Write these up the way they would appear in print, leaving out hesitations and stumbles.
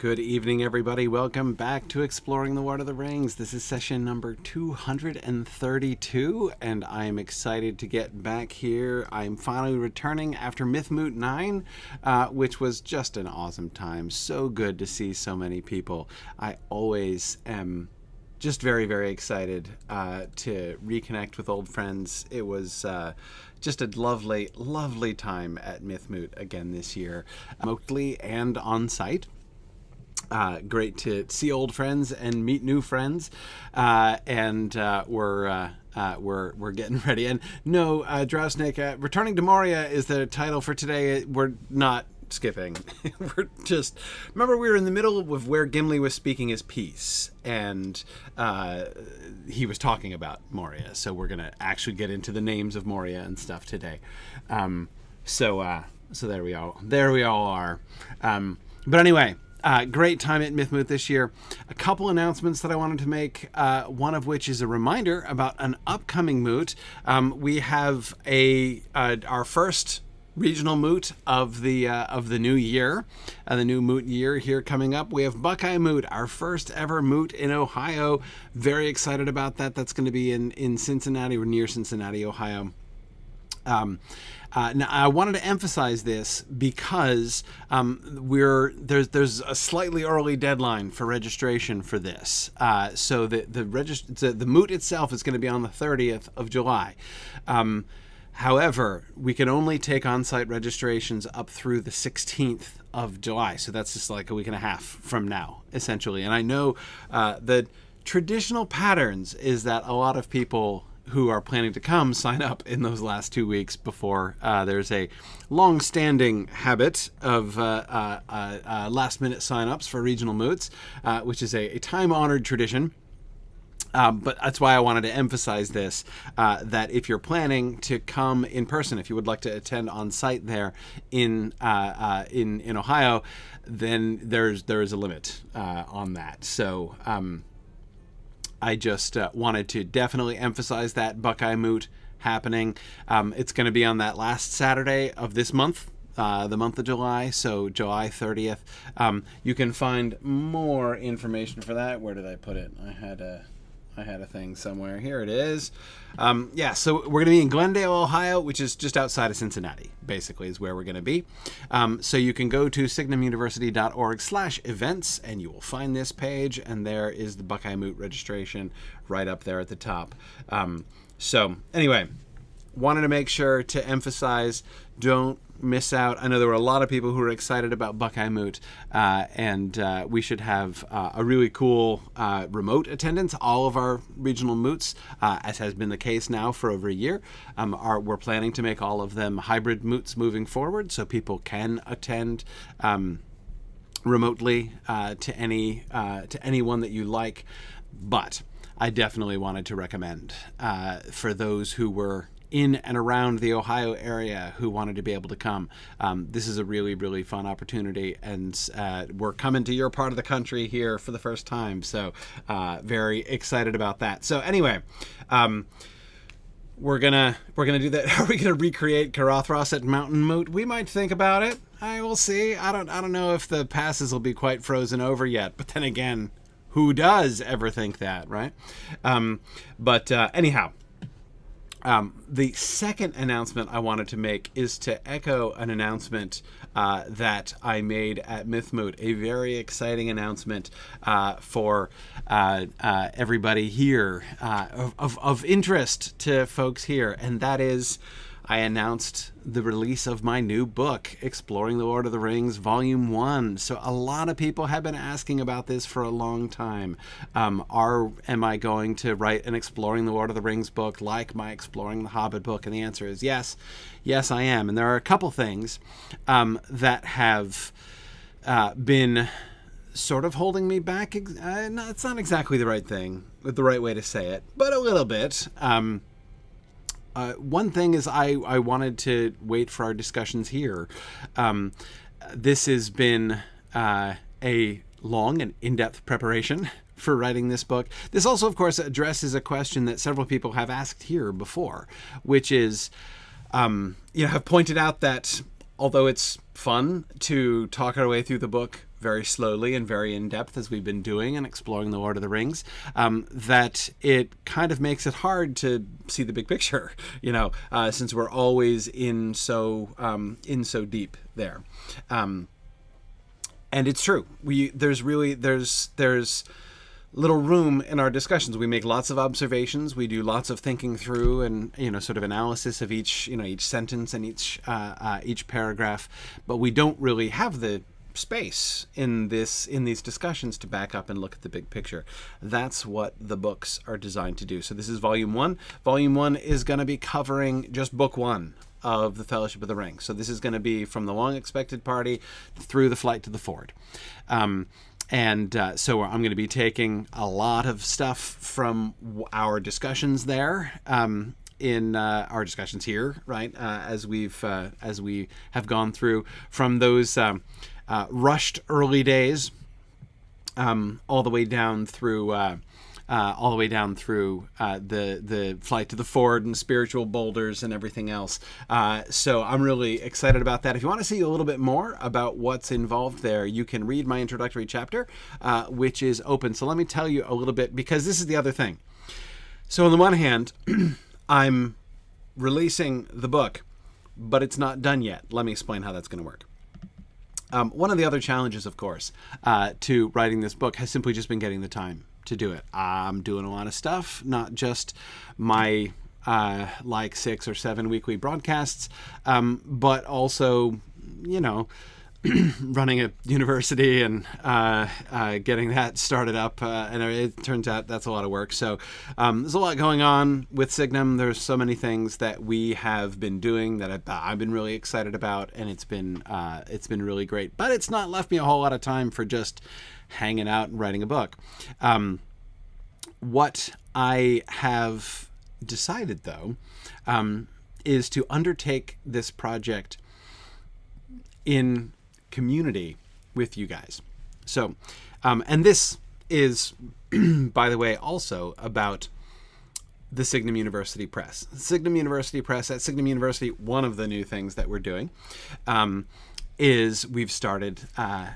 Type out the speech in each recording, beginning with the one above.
Good evening, everybody. Welcome back to Exploring the Lord of the Rings. This is session number 232, and I'm excited to get back here. I'm finally returning after Moot 9, which was just an awesome time. So good to see so many people. I always am just very, very excited to reconnect with old friends. It was just a lovely, lovely time at Moot again this year, remotely and on site. Great to see old friends and meet new friends, and we're getting ready. And no, Drowsnake, returning to Moria is the title for today. We're not skipping. We're just, remember, we were in the middle of where Gimli was speaking his piece, and he was talking about Moria. So we're gonna actually get into the names of Moria and stuff today. So there we all are. But anyway. Great time at Moot this year. A couple announcements that I wanted to make, one of which is a reminder about an upcoming Moot. We have our first regional Moot of the new year, the new Moot year here coming up. We have Buckeye Moot, our first ever Moot in Ohio. Very excited about that. That's going to be in Cincinnati or near Cincinnati, Ohio. Now, I wanted to emphasize this because there's a slightly early deadline for registration for this. So the Moot itself is going to be on the 30th of July. However, we can only take on-site registrations up through the 16th of July. So that's just like a week and a half from now, essentially. And I know the traditional patterns is that a lot of people who are planning to come sign up in those last 2 weeks before there's a long-standing habit of last-minute signups for regional moots, which is a time-honored tradition. But that's why I wanted to emphasize this, that if you're planning to come in person, if you would like to attend on site there in Ohio, then there is a limit on that. So I just wanted to definitely emphasize that Buckeye Moot happening. It's going to be on that last Saturday of this month, the month of July, so July 30th. You can find more information for that. Where did I put it? I had a thing somewhere. Here it is. So we're going to be in Glendale, Ohio, which is just outside of Cincinnati, basically, is where we're going to be. So you can go to signumuniversity.org/events, and you will find this page, and there is the Buckeye Moot registration right up there at the top. So anyway, wanted to make sure to emphasize, don't miss out. I know there were a lot of people who were excited about Buckeye Moot, and we should have a really cool remote attendance. All of our regional moots, as has been the case now for over a year, we're planning to make all of them hybrid moots moving forward, so people can attend remotely to anyone that you like. But I definitely wanted to recommend for those who were in and around the Ohio area who wanted to be able to come. This is a really, really fun opportunity, and we're coming to your part of the country here for the first time, so very excited about that. So anyway, we're gonna do that. Are we gonna recreate Carothros at Mountain Moot? We might think about it. I will see. I don't know if the passes will be quite frozen over yet, but then again, who does ever think that, right? Anyhow. The second announcement I wanted to make is to echo an announcement that I made at Moot, a very exciting announcement for everybody here, of interest to folks here, and that is I announced the release of my new book, Exploring the Lord of the Rings, Volume 1. So a lot of people have been asking about this for a long time. Am I going to write an Exploring the Lord of the Rings book like my Exploring the Hobbit book? And the answer is yes. Yes, I am. And there are a couple things that have been sort of holding me back. No, it's not exactly the right way to say it, but a little bit. One thing is I wanted to wait for our discussions here. This has been a long and in-depth preparation for writing this book. This also, of course, addresses a question that several people have asked here before, which is, have pointed out that although it's fun to talk our way through the book very slowly and very in depth, as we've been doing and exploring the Lord of the Rings, that it kind of makes it hard to see the big picture, since we're always in so deep there. And it's true. There's little room in our discussions. We make lots of observations. We do lots of thinking through and sort of analysis of each sentence and each paragraph, but we don't really have the space in these discussions to back up and look at the big picture. That's what the books are designed to do. So this is volume 1. Volume 1 is going to be covering just book 1 of the Fellowship of the Ring. So this is going to be from the Long Expected Party through the Flight to the Ford. So I'm going to be taking a lot of stuff from our discussions there, in our discussions here, right? As we have gone through from those rushed early days, all the way down through the Flight to the Ford and spiritual boulders and everything else. So I'm really excited about that. If you want to see a little bit more about what's involved there, you can read my introductory chapter, which is open. So let me tell you a little bit, because this is the other thing. So on the one hand, I'm releasing the book, but it's not done yet. Let me explain how that's going to work. One of the other challenges, of course, to writing this book has simply just been getting the time to do it. I'm doing a lot of stuff, not just my 6 or 7 weekly broadcasts, but also, running a university and getting that started up, and it turns out that's a lot of work. So there's a lot going on with Signum. There's so many things that we have been doing that I've been really excited about, and it's been really great. But it's not left me a whole lot of time for just hanging out and writing a book. What I have decided, though, is to undertake this project in community with you guys. So, and this is, by the way, also about the Signum University Press. Signum University Press, at Signum University, one of the new things that we're doing is we've started a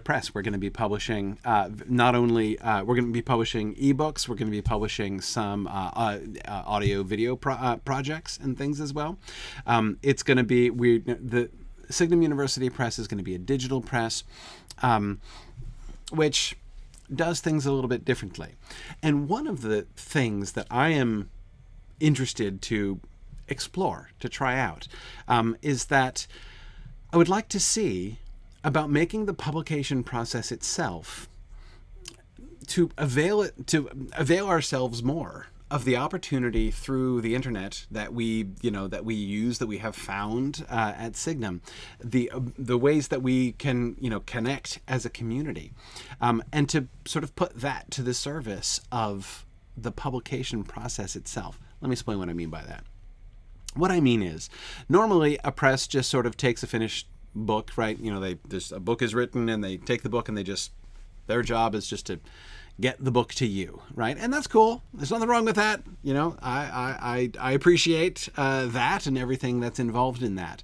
press. We're going to be publishing not only we're going to be publishing ebooks, we're going to be publishing some audio video projects and things as well. It's going to be the Signum University Press is going to be a digital press, which does things a little bit differently. And one of the things that I am interested to explore, to try out, is that I would like to see about making the publication process itself to avail ourselves more of the opportunity through the internet that we have found at Signum, the ways that we can connect as a community, and to sort of put that to the service of the publication process itself. Let me explain what I mean by that. What I mean is, normally a press just sort of takes a finished book, right? A book is written, and they take the book and their job is just to get the book to you, right? And that's cool. There's nothing wrong with that. I appreciate that and everything that's involved in that.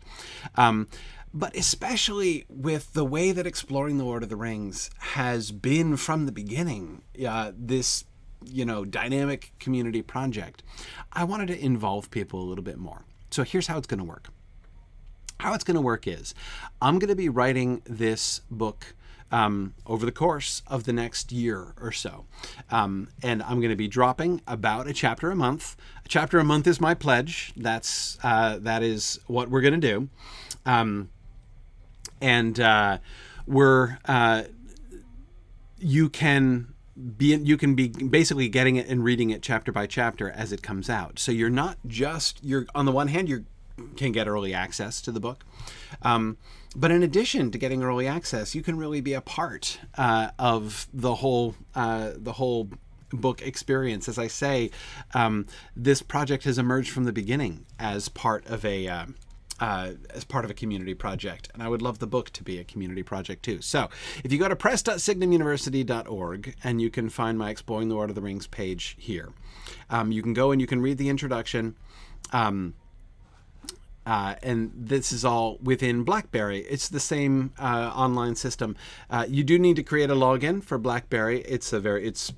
But especially with the way that exploring the Lord of the Rings has been from the beginning, this dynamic community project, I wanted to involve people a little bit more. So here's how it's going to work. How it's going to work is I'm going to be writing this book over the course of the next year or so. And I'm going to be dropping about a chapter a month. A chapter a month is my pledge. That is what we're going to do. You can be basically getting it and reading it chapter by chapter as it comes out. So you're on the one hand, you can get early access to the book. But in addition to getting early access, you can really be a part of the whole book experience. As I say, this project has emerged from the beginning as part of a community project, and I would love the book to be a community project too. So if you go to press.signumuniversity.org, and you can find my Exploring the Lord of the Rings page here, you can go and you can read the introduction. and this is all within BlackBerry. It's the same online system. You do need to create a login for BlackBerry. It's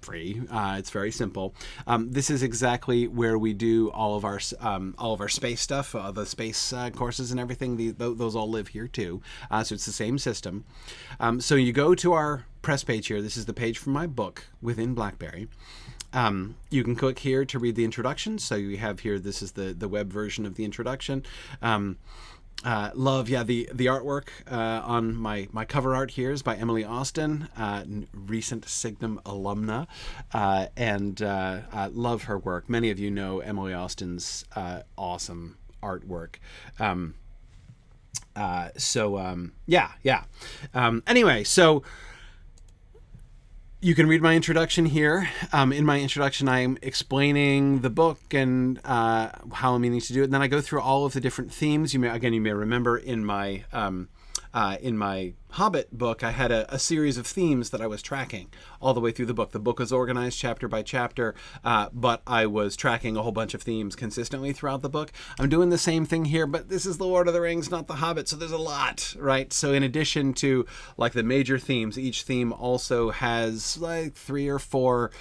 free. It's very simple. This is exactly where we do all of our space stuff, the space courses and everything. Those all live here too. So it's the same system. So you go to our press page here. This is the page for my book within BlackBerry. You can click here to read the introduction. So you have here, this is the web version of the introduction. Love, the artwork on my cover art here is by Emily Austin, recent Signum alumna, and love her work. Many of you know Emily Austin's awesome artwork. Anyway, so you can read my introduction here. In my introduction, I'm explaining the book and how I'm meaning to do it. And then I go through all of the different themes. You may remember in my Hobbit book, I had a series of themes that I was tracking all the way through the book. The book was organized chapter by chapter, but I was tracking a whole bunch of themes consistently throughout the book. I'm doing the same thing here, but this is The Lord of the Rings, not The Hobbit, so there's a lot, right? So in addition to like the major themes, each theme also has like 3 or 4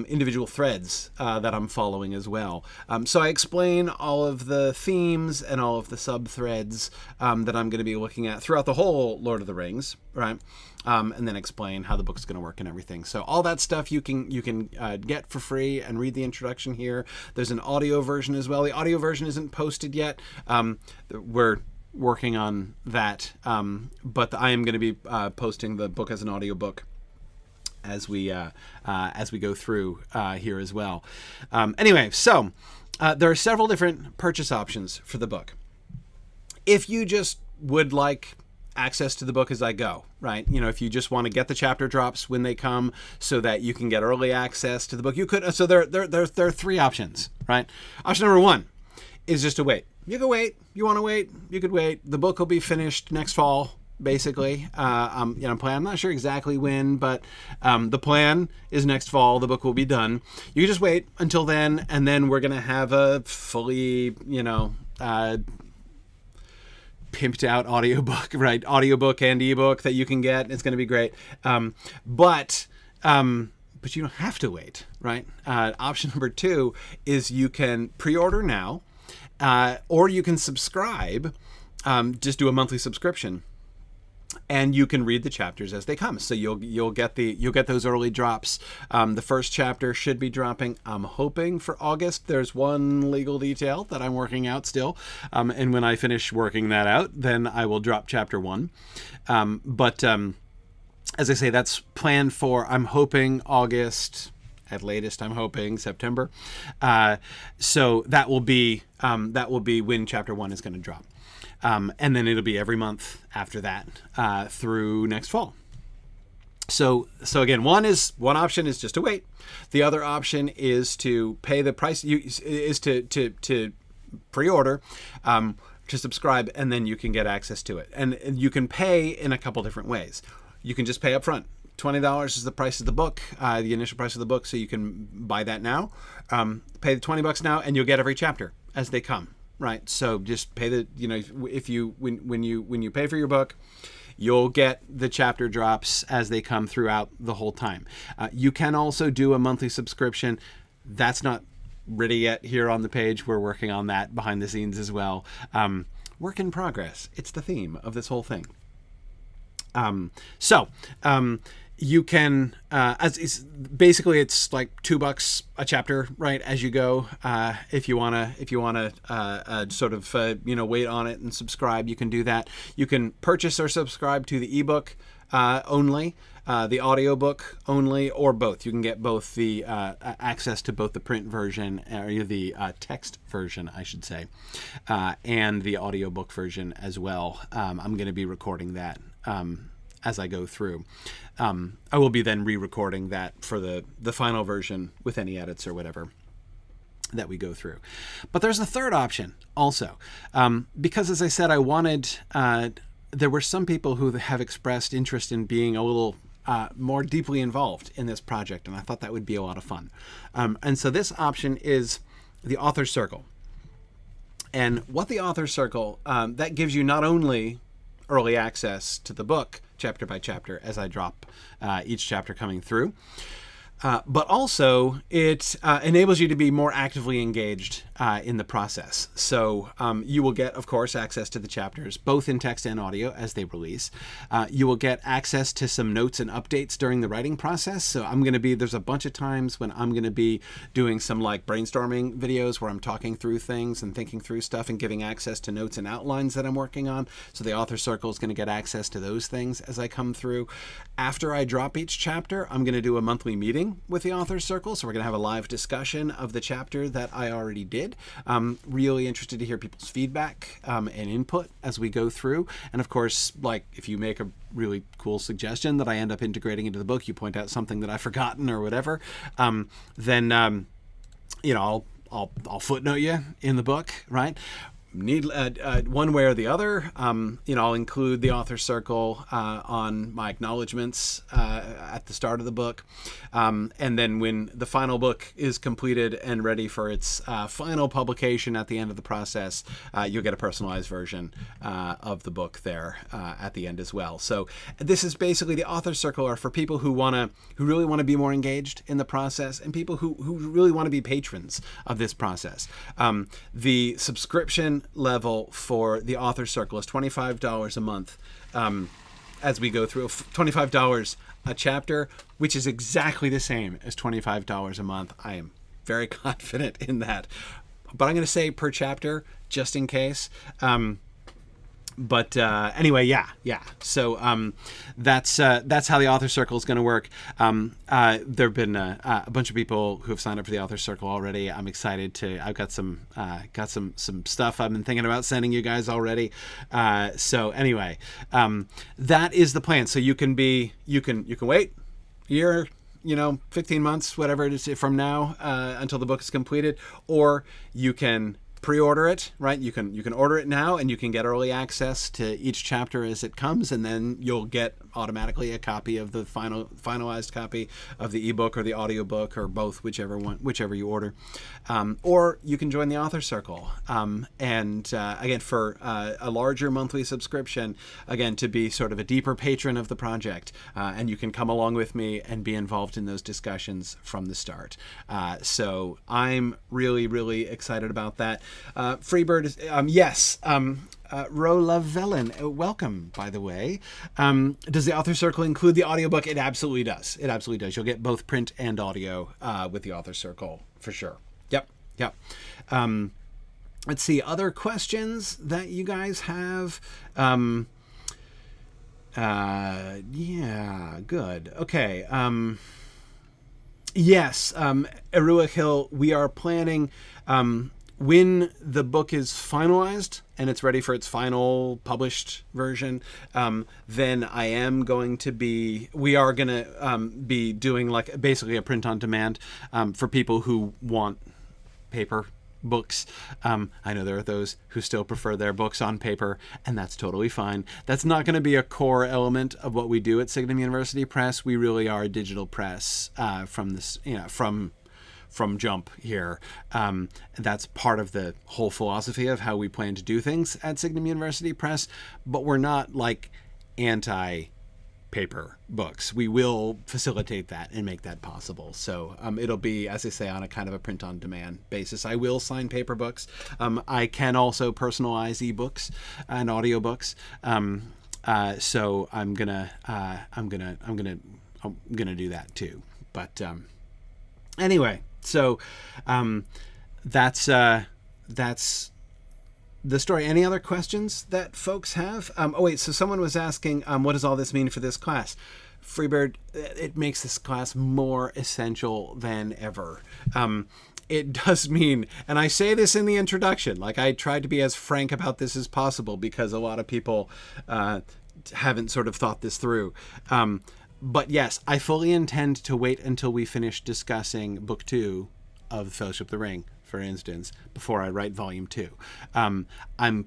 individual threads that I'm following as well. So I explain all of the themes and all of the sub-threads that I'm going to be looking at throughout the whole Lord of the Rings. Right, and then explain how the book's going to work and everything. So all that stuff you can get for free and read the introduction here. There's an audio version as well. The audio version isn't posted yet. We're working on that, but I am going to be posting the book as an audiobook as we go through here as well. Anyway, so there are several different purchase options for the book. If you just would like access to the book as I go, right? You know, if you just want to get the chapter drops when they come so that you can get early access to the book, you could. So there are 3 options, right? Option number 1 is just to wait. You can wait. You want to wait? You could wait. The book will be finished next fall, basically. I'm not sure exactly when, but the plan is next fall. The book will be done. You can just wait until then, and then we're gonna have a fully, pimped out audiobook, right? Audiobook and ebook that you can get. It's going to be great. But you don't have to wait, right? Option number 2 is you can pre-order now, or you can subscribe, just do a monthly subscription, and you can read the chapters as they come. So you'll get those early drops. The first chapter should be dropping, I'm hoping, for August. There's one legal detail that I'm working out still, and when I finish working that out, then I will drop chapter 1. As I say, that's planned for, I'm hoping, August. At latest, I'm hoping September. So that will be when chapter 1 is going to drop. And then it'll be every month after that through next fall. So again, one option is just to wait. The other option is to pay the price. Is to pre-order, to subscribe, and then you can get access to it. And you can pay in a couple different ways. You can just pay up front. $20 is the price of the book, the initial price of the book, so you can buy that now. Pay the $20 now, and you'll get every chapter as they come. Right, so just pay when you pay for your book, you'll get the chapter drops as they come throughout the whole time. You can also do a monthly subscription. That's not ready yet here on the page. We're working on that behind the scenes as well. Work in progress. It's the theme of this whole thing. You can, it's like $2 a chapter, right, as you go. If you wanna wait on it and subscribe, you can do that. You can purchase or subscribe to the ebook only, the audiobook only, or both. You can get both the access to both the print version, or the text version, I should say, and the audiobook version as well. I'm going to be recording that as I go through. I will be then re-recording that for the final version with any edits or whatever that we go through. But there's a third option also, because as I said, I wanted, there were some people who have expressed interest in being a little more deeply involved in this project, and I thought that would be a lot of fun. And so this option is the Author Circle. And what the Author Circle, that gives you not only early access to the book, chapter by chapter, as I drop each chapter coming through, but also it enables you to be more actively engaged in the process. So you will get, of course, access to the chapters, both in text and audio as they release. You will get access to some notes and updates during the writing process. So there's a bunch of times when I'm going to be doing some like brainstorming videos where I'm talking through things and thinking through stuff and giving access to notes and outlines that I'm working on. So the Author Circle is going to get access to those things as I come through. After I drop each chapter, I'm going to do a monthly meeting with the Author Circle. So we're going to have a live discussion of the chapter that I already did. Really interested to hear people's feedback and input as we go through. And of course, like if you make a really cool suggestion that I end up integrating into the book, you point out something that I've forgotten or whatever, then I'll footnote you in the book, right? Need one way or the other, I'll include the Author Circle on my acknowledgments at the start of the book, and then when the final book is completed and ready for its final publication at the end of the process, you'll get a personalized version of the book there at the end as well. So this is basically the Author Circle are for people who really want to be more engaged in the process, and people who really want to be patrons of this process. The subscription level for the Author Circle is $25 a month as we go through. $25 a chapter, which is exactly the same as $25 a month. I am very confident in that, but I'm going to say per chapter just in case. But anyway, yeah. So that's how the Author Circle is going to work. There have been a bunch of people who have signed up for the Author Circle already. I'm excited to. I've got some stuff I've been thinking about sending you guys already. So anyway, that is the plan. So you can wait a year, 15 months, whatever it is from now until the book is completed, or you can pre-order it, right? You can order it now, and you can get early access to each chapter as it comes, and then you'll get automatically a copy of the finalized copy of the ebook or the audiobook, or both, whichever you order. Or you can join the Author Circle, and again, for a larger monthly subscription, again, to be sort of a deeper patron of the project, and you can come along with me and be involved in those discussions from the start. So I'm really, really excited about that. Freebird, yes. Rola Velen, welcome, by the way. Does the Author Circle include the audiobook? It absolutely does. It absolutely does. You'll get both print and audio with the Author Circle, for sure. Yep. Let's see, other questions that you guys have? Yeah, good. Okay. Yes, Erua Hill, we are planning... when the book is finalized and it's ready for its final published version, then we are going to be doing like basically a print on demand for people who want paper books. I know there are those who still prefer their books on paper, and that's totally fine. That's not going to be a core element of what we do at Signum University Press. We really are a digital press from jump here. That's part of the whole philosophy of how we plan to do things at Signum University Press, but we're not like anti-paper books. We will facilitate that and make that possible. So it'll be, as I say, on a kind of a print-on-demand basis. I will sign paper books. I can also personalize ebooks and audiobooks. So I'm gonna do that too. But anyway. So that's the story. Any other questions that folks have? So someone was asking, what does all this mean for this class? Freebird, it makes this class more essential than ever. It does mean, and I say this in the introduction, like I tried to be as frank about this as possible because a lot of people haven't sort of thought this through. But yes, I fully intend to wait until we finish discussing Book 2 of Fellowship of the Ring, for instance, before I write Volume 2. I'm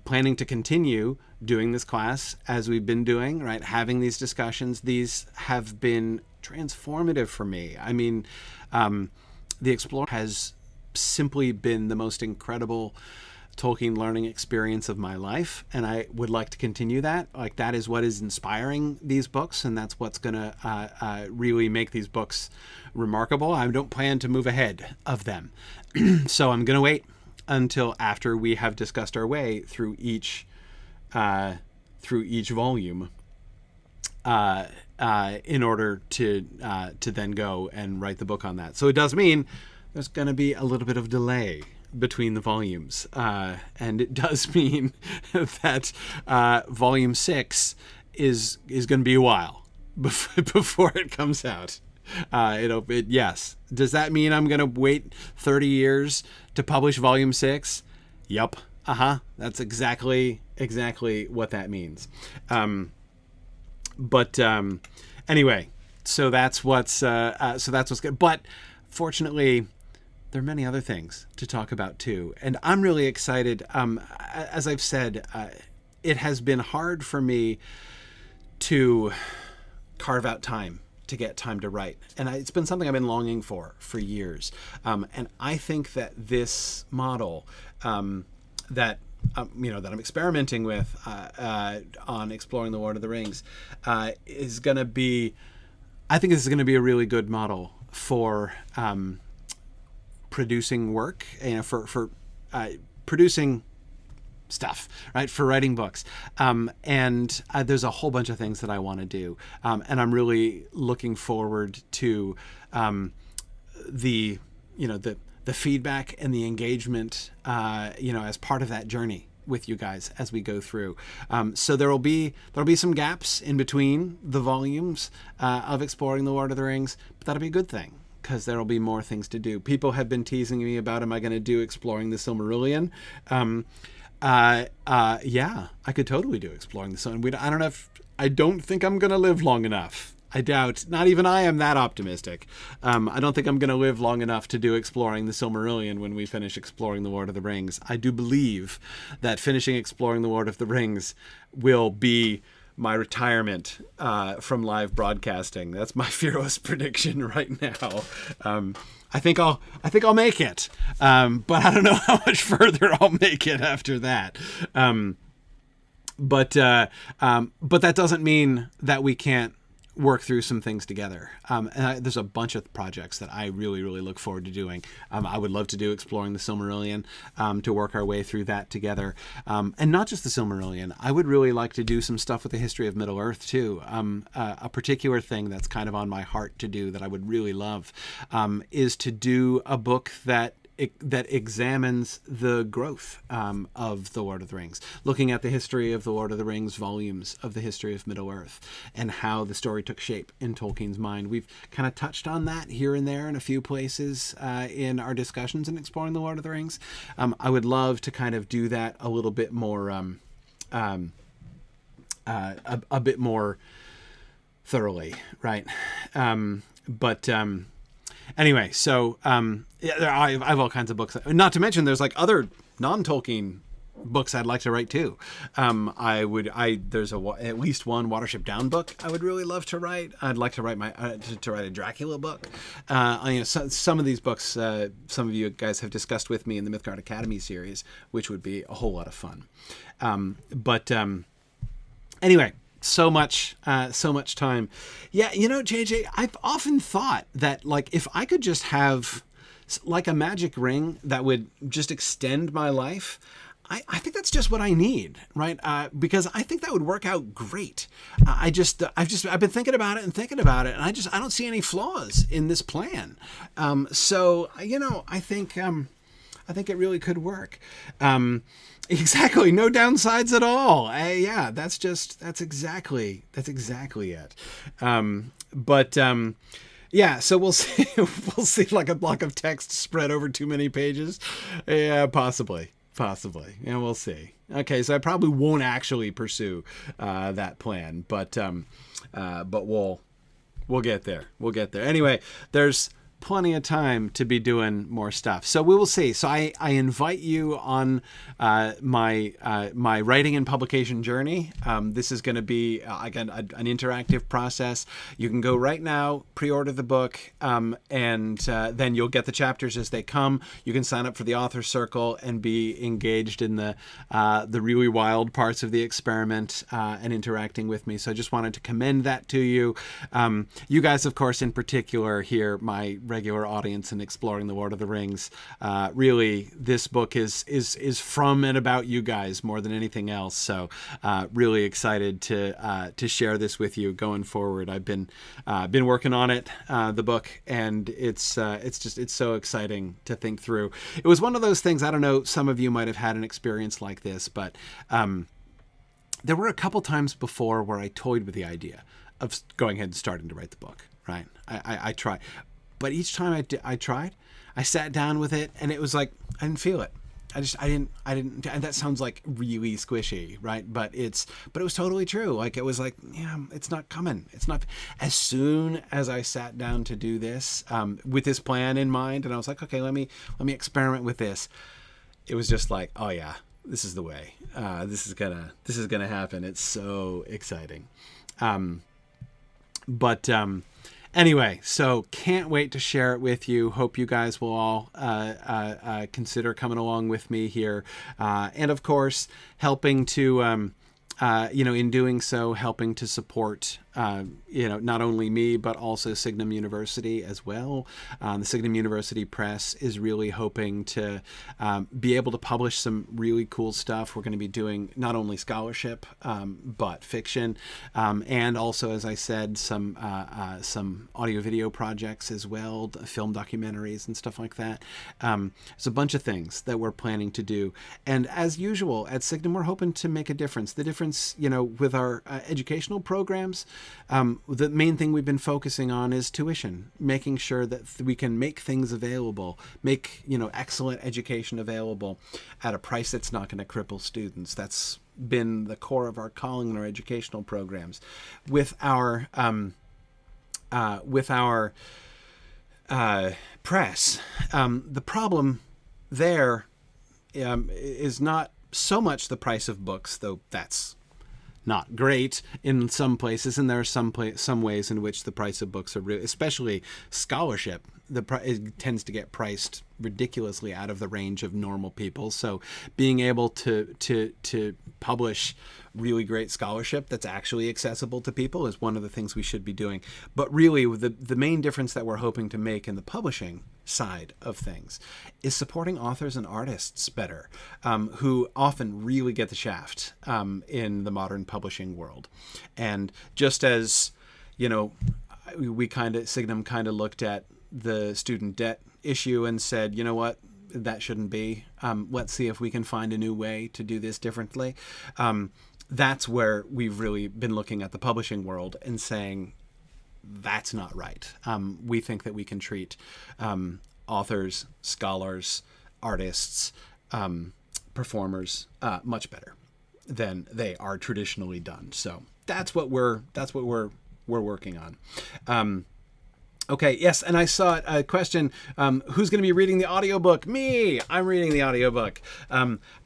planning to continue doing this class as we've been doing, right? Having these discussions. These have been transformative for me. I mean, the Explorer has simply been the most incredible Tolkien learning experience of my life, and I would like to continue that. Like, that is what is inspiring these books, and that's what's going to really make these books remarkable. I don't plan to move ahead of them. So I'm going to wait until after we have discussed our way through each volume in order to then go and write the book on that. So it does mean there's going to be a little bit of delay between the volumes, and it does mean that volume 6 is going to be a while before it comes out. Yes. Does that mean I'm going to wait 30 years to publish volume 6? Yup. That's exactly what that means. Anyway, so that's what's good. But fortunately, there are many other things to talk about too, and I'm really excited. As I've said, it has been hard for me to carve out time to get time to write, and it's been something I've been longing for years. And I think that this model that I'm experimenting with on exploring the Lord of the Rings is going to be, I think this is going to be a really good model for producing work, for producing stuff, right, for writing books. And there's a whole bunch of things that I want to do. And I'm really looking forward to the feedback and the engagement, as part of that journey with you guys as we go through. So there'll be some gaps in between the volumes of exploring the Lord of the Rings, but that'll be a good thing, because there'll be more things to do. People have been teasing me about, am I going to do exploring the Silmarillion? Yeah, I could totally do exploring the Silmarillion. I don't think I'm going to live long enough. I doubt, not even I am that optimistic. I don't think I'm going to live long enough to do exploring the Silmarillion when we finish exploring the Lord of the Rings. I do believe that finishing exploring the Lord of the Rings will be my retirement from live broadcasting. That's my fearless prediction right now. I think I'll make it, but I don't know how much further I'll make it after that. But that doesn't mean that we can't work through some things together. And there's a bunch of projects that I really, really look forward to doing. I would love to do exploring the Silmarillion, to work our way through that together. And not just the Silmarillion. I would really like to do some stuff with the history of Middle-earth too. A particular thing that's kind of on my heart to do that I would really love is to do a book that examines the growth of the Lord of the Rings, looking at the history of the Lord of the Rings volumes of the history of Middle-earth and how the story took shape in Tolkien's mind. We've kind of touched on that here and there in a few places in our discussions in exploring the Lord of the Rings. I would love to kind of do that a little bit more, a bit more thoroughly, right? Anyway, so I have all kinds of books. Not to mention, there's like other non-Tolkien books I'd like to write too. There's at least one Watership Down book I would really love to write. I'd like to write to write a Dracula book. Some of these books, some of you guys have discussed with me in the Mythgard Academy series, which would be a whole lot of fun. Anyway. So much time. Yeah, JJ, I've often thought that, like, if I could just have like a magic ring that would just extend my life, I think that's just what I need, right? Because I think that would work out great. I've been thinking about it, and I don't see any flaws in this plan. So I think it really could work. Exactly. No downsides at all. Yeah, that's exactly it. Yeah, so we'll see, like a block of text spread over too many pages. Yeah, possibly. Yeah, we'll see. Okay. So I probably won't actually pursue, that plan, but we'll get there. Anyway, there's plenty of time to be doing more stuff. So we will see. So I invite you on my writing and publication journey. This is going to be again an interactive process. You can go right now, pre-order the book, and then you'll get the chapters as they come. You can sign up for the author circle and be engaged in the really wild parts of the experiment and interacting with me. So I just wanted to commend that to you. You guys, of course, in particular here, my regular audience in Exploring the Lord of the Rings. Really, this book is from and about you guys more than anything else. So really excited to share this with you going forward. I've been working on it, the book, and it's so exciting to think through. It was one of those things, I don't know, some of you might have had an experience like this, but there were a couple times before where I toyed with the idea of going ahead and starting to write the book, right? I tried. But each time I tried, I sat down with it and it was like, I didn't feel it. I didn't, and that sounds like really squishy, right? But it was totally true. Like, it was like, yeah, it's not coming. It's not. As soon as I sat down to do this, with this plan in mind, and I was like, okay, let me experiment with this. It was just like, oh yeah, this is the way. This is gonna happen. It's so exciting. Anyway, so can't wait to share it with you. Hope you guys will all consider coming along with me here. And of course, helping to, in doing so, helping to support, not only me, but also Signum University as well. The Signum University Press is really hoping to be able to publish some really cool stuff. We're going to be doing not only scholarship, but fiction, and also, as I said, some audio-video projects as well, film documentaries and stuff like that. There's a bunch of things that we're planning to do. And as usual, at Signum, we're hoping to make a difference. The difference, with our educational programs, the main thing we've been focusing on is tuition, making sure that we can make things available, make, excellent education available at a price that's not going to cripple students. That's been the core of our calling in our educational programs. With our press, the problem there is not so much the price of books, though that's not great in some places, and there are some ways in which the price of books are real, especially scholarship. It tends to get priced ridiculously out of the range of normal people. So being able to publish really great scholarship that's actually accessible to people is one of the things we should be doing. But really, the main difference that we're hoping to make in the publishing side of things is supporting authors and artists better, who often really get the shaft in the modern publishing world. And just as, Signum kind of looked at the student debt issue and said, you know what, that shouldn't be. Let's see if we can find a new way to do this differently. That's where we've really been looking at the publishing world and saying, that's not right. We think that we can treat authors, scholars, artists, performers much better than they are traditionally done. So that's what we're working on. Okay, yes, and I saw a question, who's going to be reading the audiobook? Me! I'm reading the audiobook.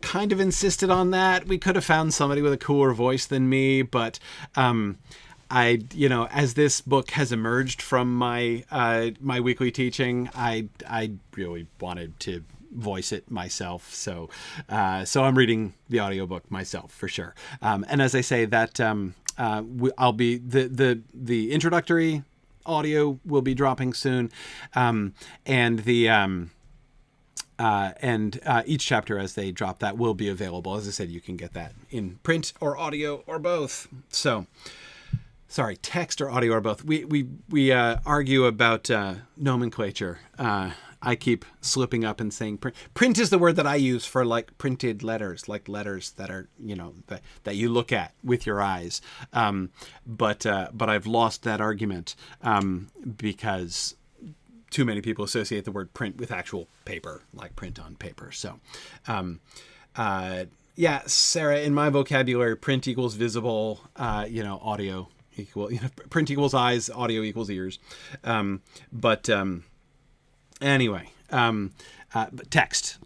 Kind of insisted on that. We could have found somebody with a cooler voice than me, but as this book has emerged from my my weekly teaching, I really wanted to voice it myself. So I'm reading the audiobook myself for sure. And as I say that, I'll be the introductory audio will be dropping soon, and each chapter as they drop that will be available. As I said, you can get that in print or audio or both. So, sorry, text or audio or both. We argue about nomenclature. I keep slipping up and saying print. Print is the word that I use for like printed letters, like letters that are, that you look at with your eyes. But I've lost that argument because too many people associate the word print with actual paper, like print on paper. So, Sarah, in my vocabulary, print equals visible, audio equal, print equals eyes, audio equals ears. Anyway, but text.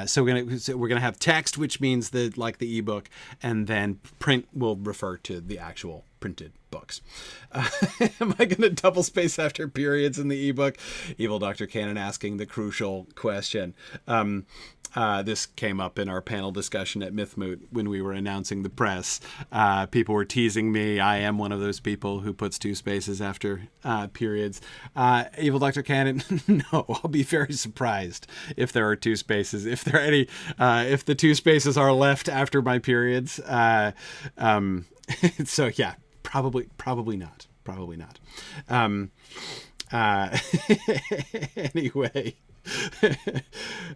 So we're gonna have text, which means like the ebook, and then print will refer to the actual printed books. Am I gonna double space after periods in the ebook? Evil Dr. Cannon asking the crucial question. This came up in our panel discussion at Moot when we were announcing the press. People were teasing me. I am one of those people who puts 2 spaces after periods. Evil Dr. Cannon, no, I'll be very surprised if there are 2 spaces. If there are any, if the 2 spaces are left after my periods. So yeah, probably not. Anyway.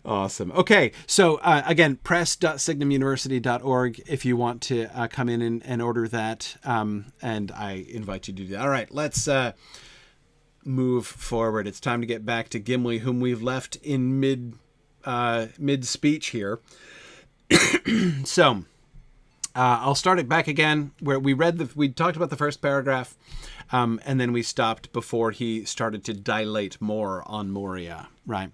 Awesome. Okay, so again, press.signumuniversity.org if you want to come in and order that, and I invite you to do that. All right, let's move forward. It's time to get back to Gimli, whom we've left in mid speech here. So I'll start it back again where we talked about the first paragraph, and then we stopped before he started to dilate more on Moria, right?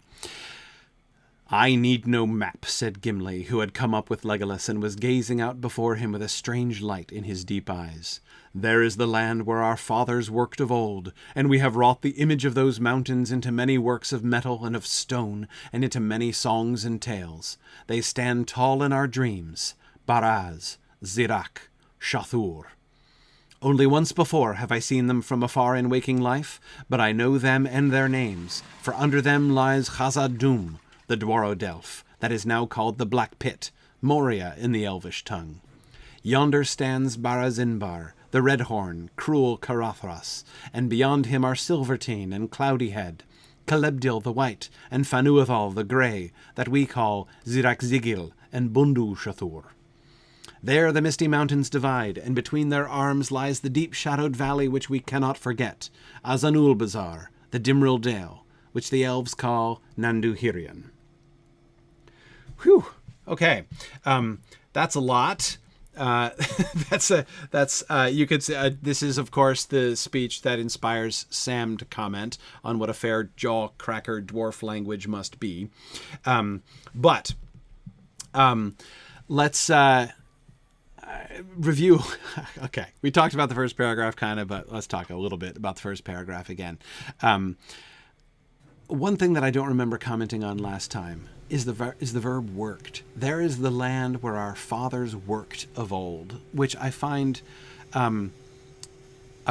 I need no map, said Gimli, who had come up with Legolas and was gazing out before him with a strange light in his deep eyes. There is the land where our fathers worked of old, and we have wrought the image of those mountains into many works of metal and of stone, and into many songs and tales. They stand tall in our dreams, Baraz, Zirak, Shathur. Only once before have I seen them from afar in waking life, but I know them and their names, for under them lies Khazad-dûm, the Dwarodelf, that is now called the Black Pit, Moria in the Elvish tongue. Yonder stands Barazinbar, the Redhorn, cruel Caradhras, and beyond him are Silvertine and Cloudyhead, Celebdil the White, and Fanuathal the Grey, that we call Zirak-Zigil and Bundu Shathur. There the misty mountains divide, and between their arms lies the deep-shadowed valley which we cannot forget, Azanulbazar, the Dimril Dale, which the elves call Nanduhirion. Whew. Okay. That's a lot. You could say, this is, of course, the speech that inspires Sam to comment on what a fair jaw-cracker dwarf language must be. Let's review. Okay. We talked about the first paragraph kind of, but let's talk a little bit about the first paragraph again. One thing that I don't remember commenting on last time is the verb worked. There is the land where our fathers worked of old, which I find a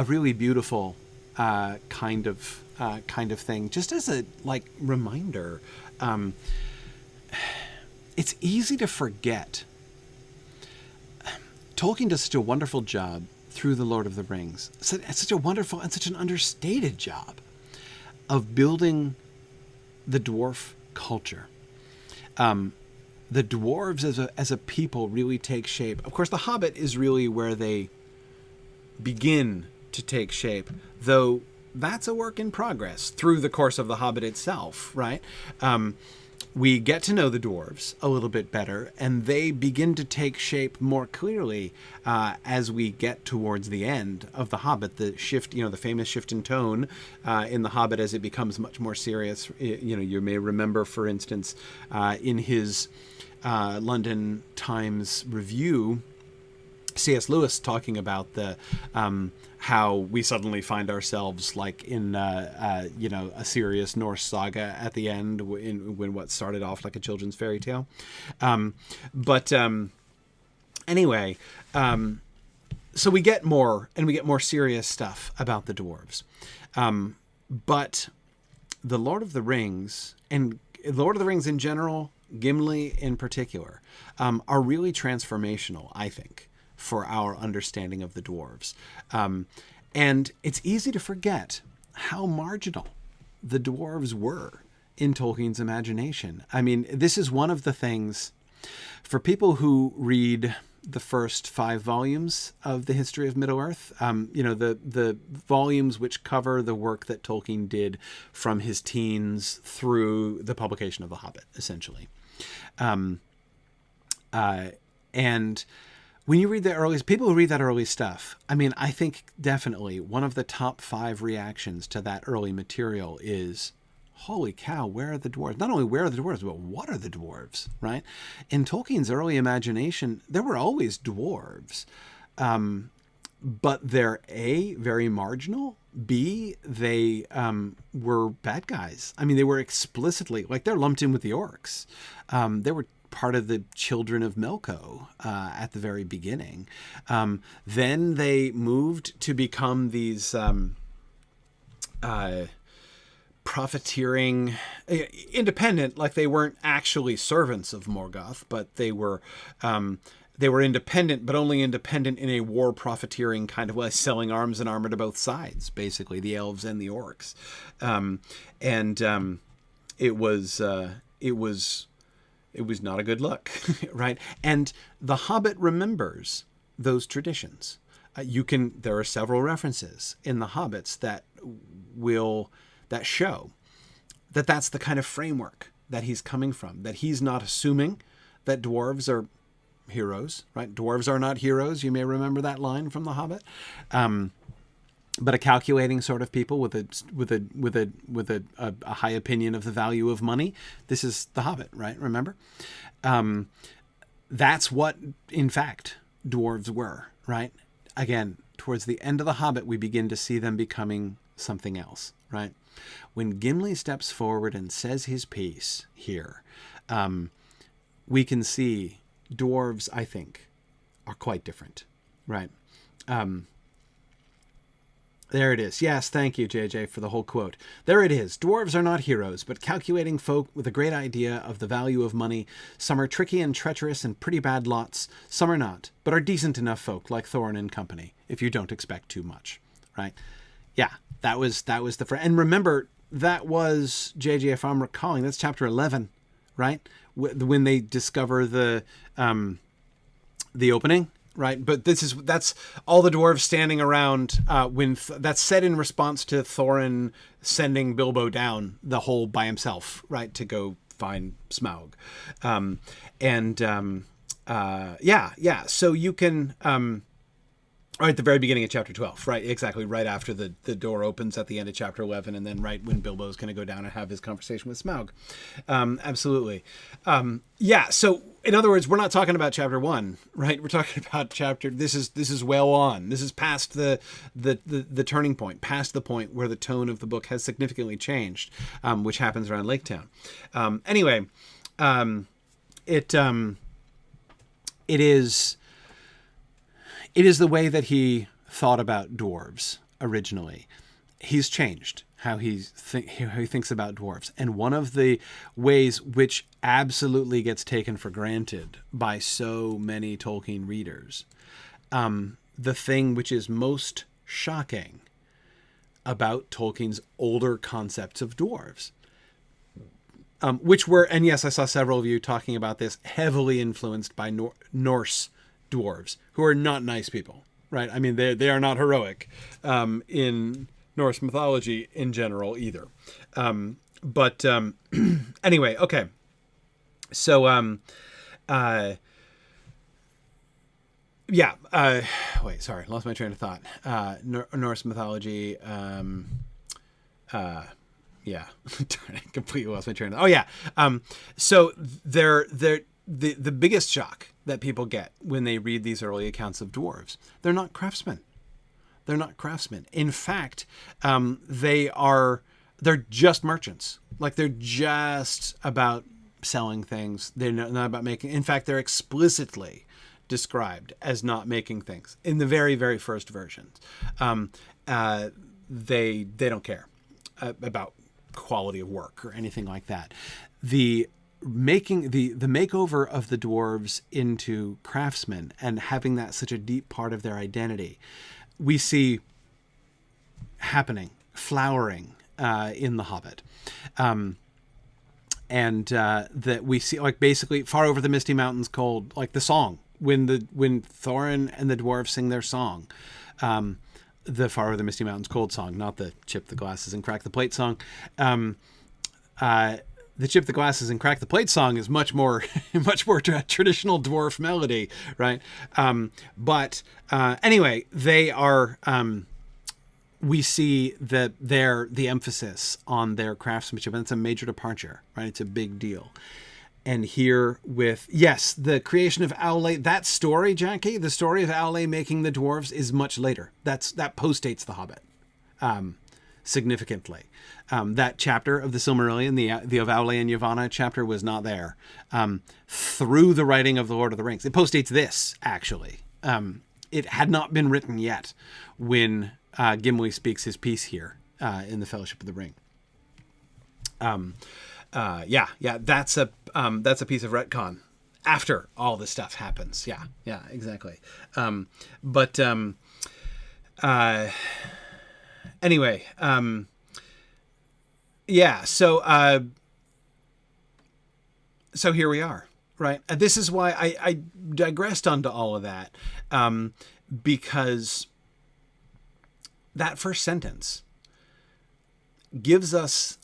really beautiful kind of thing. Just as a reminder, it's easy to forget. Tolkien does such a wonderful job through the Lord of the Rings. It's such a wonderful and such an understated job of building the dwarf culture. The dwarves as a people really take shape. Of course, the Hobbit is really where they begin to take shape, though that's a work in progress through the course of the Hobbit itself, right? We get to know the dwarves a little bit better, and they begin to take shape more clearly as we get towards the end of the Hobbit. The shift, the famous shift in tone in the Hobbit as it becomes much more serious. You may remember, for instance, in his London Times review, C.S. Lewis talking about the how we suddenly find ourselves in a serious Norse saga at the end when what started off like a children's fairy tale. Anyway, so we get more serious stuff about the dwarves. But the Lord of the Rings and Lord of the Rings in general, Gimli in particular, are really transformational, I think, for our understanding of the dwarves. And it's easy to forget how marginal the dwarves were in Tolkien's imagination. I mean, this is one of the things for people who read the first 5 volumes of the history of Middle-earth, the volumes which cover the work that Tolkien did from his teens through the publication of The Hobbit, essentially. And when you read people who read that early stuff, I mean, I think definitely one of the top 5 reactions to that early material is, holy cow, where are the dwarves? Not only where are the dwarves, but what are the dwarves, right? In Tolkien's early imagination, there were always dwarves. But they're A, very marginal, B, they were bad guys. I mean, they were explicitly, like, they're lumped in with the orcs. They were part of the children of Melko at the very beginning. Then they moved to become these profiteering, independent, like they weren't actually servants of Morgoth, but they were independent, but only independent in a war profiteering kind of way, selling arms and armor to both sides, basically, the elves and the orcs. It was not a good look, right? And The Hobbit remembers those traditions. There are several references in The Hobbits that show that that's the kind of framework that he's coming from, that he's not assuming that dwarves are heroes, right? Dwarves are not heroes. You may remember that line from The Hobbit. But a calculating sort of people with a high opinion of the value of money. This is The Hobbit, right? Remember? That's what, in fact, dwarves were, right? Again, towards the end of The Hobbit, we begin to see them becoming something else, right? When Gimli steps forward and says his piece here, we can see dwarves, I think, are quite different, right? There it is. Yes, thank you, JJ, for the whole quote. There it is. Dwarves are not heroes, but calculating folk with a great idea of the value of money. Some are tricky and treacherous and pretty bad lots. Some are not, but are decent enough folk like Thorin and company, if you don't expect too much, right? Yeah, that was the... And remember, that was, JJ, if I'm recalling, that's chapter 11, right? When they discover the opening, right? But that's all the dwarves standing around that's said in response to Thorin sending Bilbo down the hole by himself, right, to go find Smaug. So you can... Or at the very beginning of chapter 12, right? Exactly, right after the door opens at the end of chapter 11, and then right when Bilbo's going to go down and have his conversation with Smaug. Absolutely. So in other words, we're not talking about chapter 1, right? We're talking about this is well on. This is past the turning point, past the point where the tone of the book has significantly changed, which happens around Lake Town. It is the way that he thought about dwarves originally. He's changed how he thinks about dwarves. And one of the ways which absolutely gets taken for granted by so many Tolkien readers, the thing which is most shocking about Tolkien's older concepts of dwarves, which were, and yes, I saw several of you talking about this, heavily influenced by Norse dwarves, who are not nice people, right? I mean, they are not heroic in Norse mythology in general either. Anyway, okay. So, wait, sorry, lost my train of thought. Norse mythology, completely lost my train of thought. Oh yeah. So the biggest shock that people get when they read these early accounts of dwarves, they're not craftsmen. They're not craftsmen. In fact, they're just merchants. Like, they're just about selling things. They're not about making. In fact, they're explicitly described as not making things in the very, very first versions. They don't care about quality of work or anything like that. The makeover of the dwarves into craftsmen and having that such a deep part of their identity, we see happening, flowering in The Hobbit. That we see, like, basically Far Over the Misty Mountains Cold, like the song, when Thorin and the dwarves sing their song, the Far Over the Misty Mountains Cold song, not the Chip the Glasses and Crack the Plate song. The Chip the Glasses and Crack the Plate song is much more traditional dwarf melody, right? Anyway, they are we see that the emphasis on their craftsmanship, and it's a major departure, right? It's a big deal. And here with, yes, the creation of Aule, that story, Jackie, the story of Aule making the dwarves is much later. That postdates The Hobbit significantly. That chapter of the Silmarillion, the of Aule and Yavanna chapter, was not there through the writing of The Lord of the Rings. It postdates this, actually. It had not been written yet when Gimli speaks his piece here in the Fellowship of the Ring. That's a piece of retcon after all this stuff happens. Yeah, exactly. Anyway, so here we are, right? This is why I digressed onto all of that, because that first sentence gives us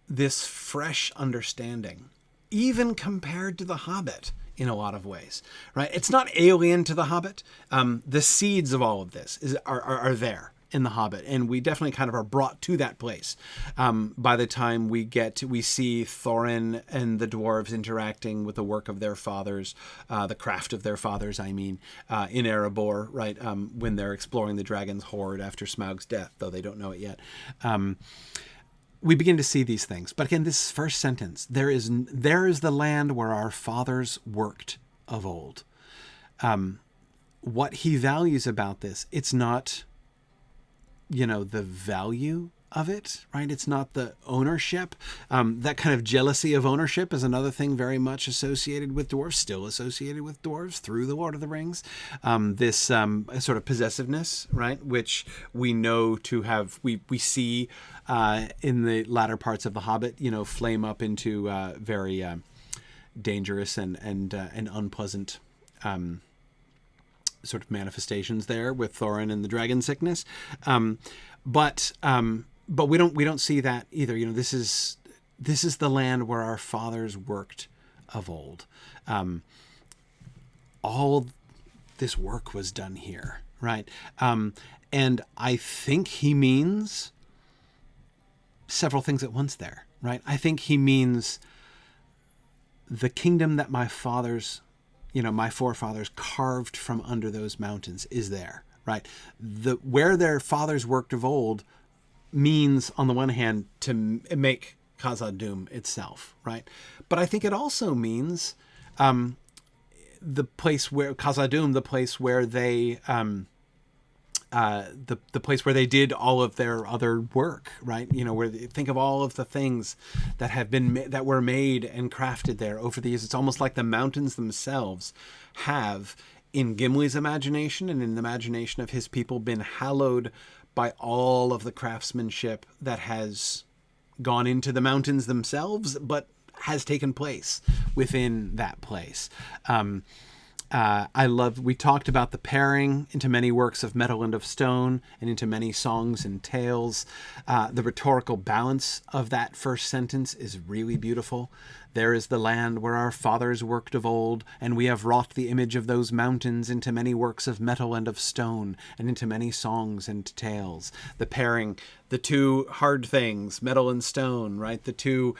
this fresh understanding, even compared to The Hobbit in a lot of ways, right? It's not alien to The Hobbit. The seeds of all of this are there in The Hobbit, and we definitely kind of are brought to that place by the time we see Thorin and the dwarves interacting with the work of their fathers, the craft of their fathers, in Erebor, right? When they're exploring the dragon's hoard after Smaug's death, though they don't know it yet. We begin to see these things. But again, this first sentence, there is the land where our fathers worked of old. What he values about this, it's not, the value of it, right? It's not the ownership. That kind of jealousy of ownership is another thing very much associated with dwarves, still associated with dwarves through the Lord of the Rings. This sort of possessiveness, right? Which we know to have, we see in the latter parts of The Hobbit, flame up into very dangerous and unpleasant sort of manifestations there with Thorin and the dragon sickness. But we don't see that either. This is the land where our fathers worked of old. All this work was done here, right? And I think he means several things at once there, right? I think he means the kingdom that my forefathers carved from under those mountains is there, right? Where their fathers worked of old means, on the one hand, to make Khazad-dûm itself, right? But I think it also means the place where Khazad-dûm, the place where they the place where they did all of their other work, right? Where think of all of the things that were made and crafted there over the years. It's almost like the mountains themselves have, in Gimli's imagination and in the imagination of his people, been hallowed by all of the craftsmanship that has gone into the mountains themselves, but has taken place within that place. We talked about the pairing into many works of metal and of stone and into many songs and tales. The rhetorical balance of that first sentence is really beautiful. There is the land where our fathers worked of old, and we have wrought the image of those mountains into many works of metal and of stone and into many songs and tales. The pairing, the two hard things, metal and stone, right? The two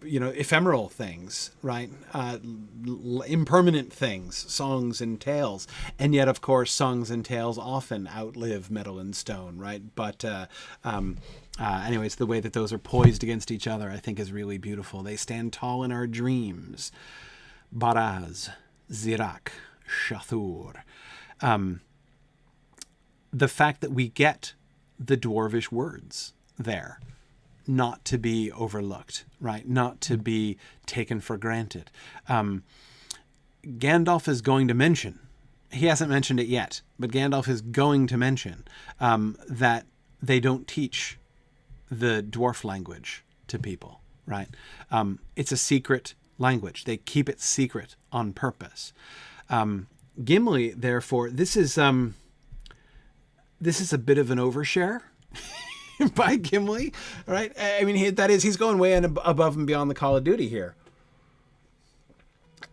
ephemeral things, right? Impermanent things, songs and tales. And yet, of course, songs and tales often outlive metal and stone, right? But anyways, the way that those are poised against each other, I think, is really beautiful. They stand tall in our dreams. Baraz, Zirak, Shathur. The fact that we get the dwarvish words there, not to be overlooked, right? Not to be taken for granted. Gandalf is going to mention, he hasn't mentioned it yet, but Gandalf is going to mention that they don't teach the dwarf language to people, right? It's a secret language. They keep it secret on purpose. Gimli, therefore, this is a bit of an overshare by Gimli, right? I mean, he's going way above and beyond the Call of Duty here.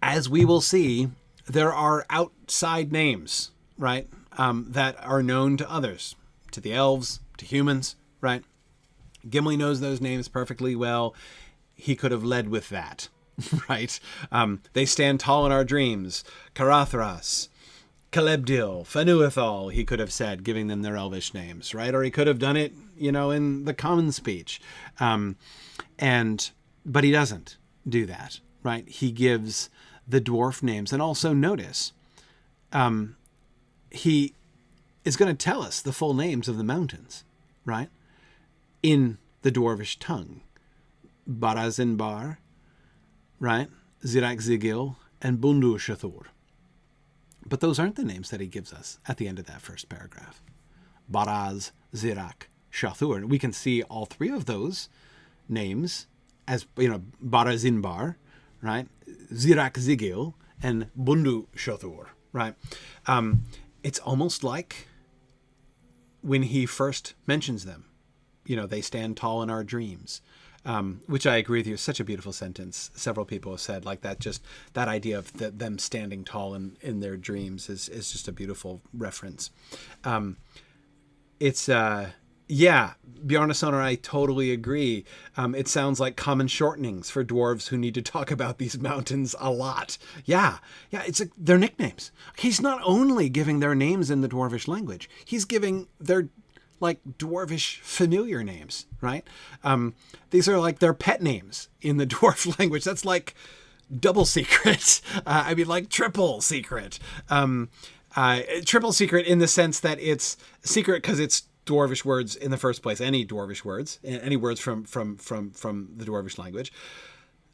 As we will see, there are outside names, right, that are known to others. to the elves, to humans, right? Gimli knows those names perfectly well. He could have led with that, right? They stand tall in our dreams. Carathras, Calebdil, Fanuethal, he could have said, giving them their Elvish names, right? Or he could have done it, in the common speech. But he doesn't do that, right? He gives the dwarf names. And also notice, he is going to tell us the full names of the mountains, right? In the dwarvish tongue. Barazinbar, right? Zirak Zigil, and Bundu Shathur. But those aren't the names that he gives us at the end of that first paragraph. Baraz, Zirak, Shathur. We can see all three of those names as, Barazinbar, right? Zirak Zigil, and Bundu Shathur, right? It's almost like when he first mentions them, they stand tall in our dreams, which I agree with you is such a beautiful sentence. Several people have said like that, just that idea of them standing tall in their dreams is just a beautiful reference. Bjarnason, I totally agree. It sounds like common shortenings for dwarves who need to talk about these mountains a lot. Yeah, they're nicknames. He's not only giving their names in the dwarvish language, he's giving their dwarvish familiar names, right? These are like their pet names in the dwarf language. That's like double secret. Triple secret. Triple secret in the sense that it's secret because it's dwarvish words in the first place. Any dwarvish words, any words from the dwarvish language.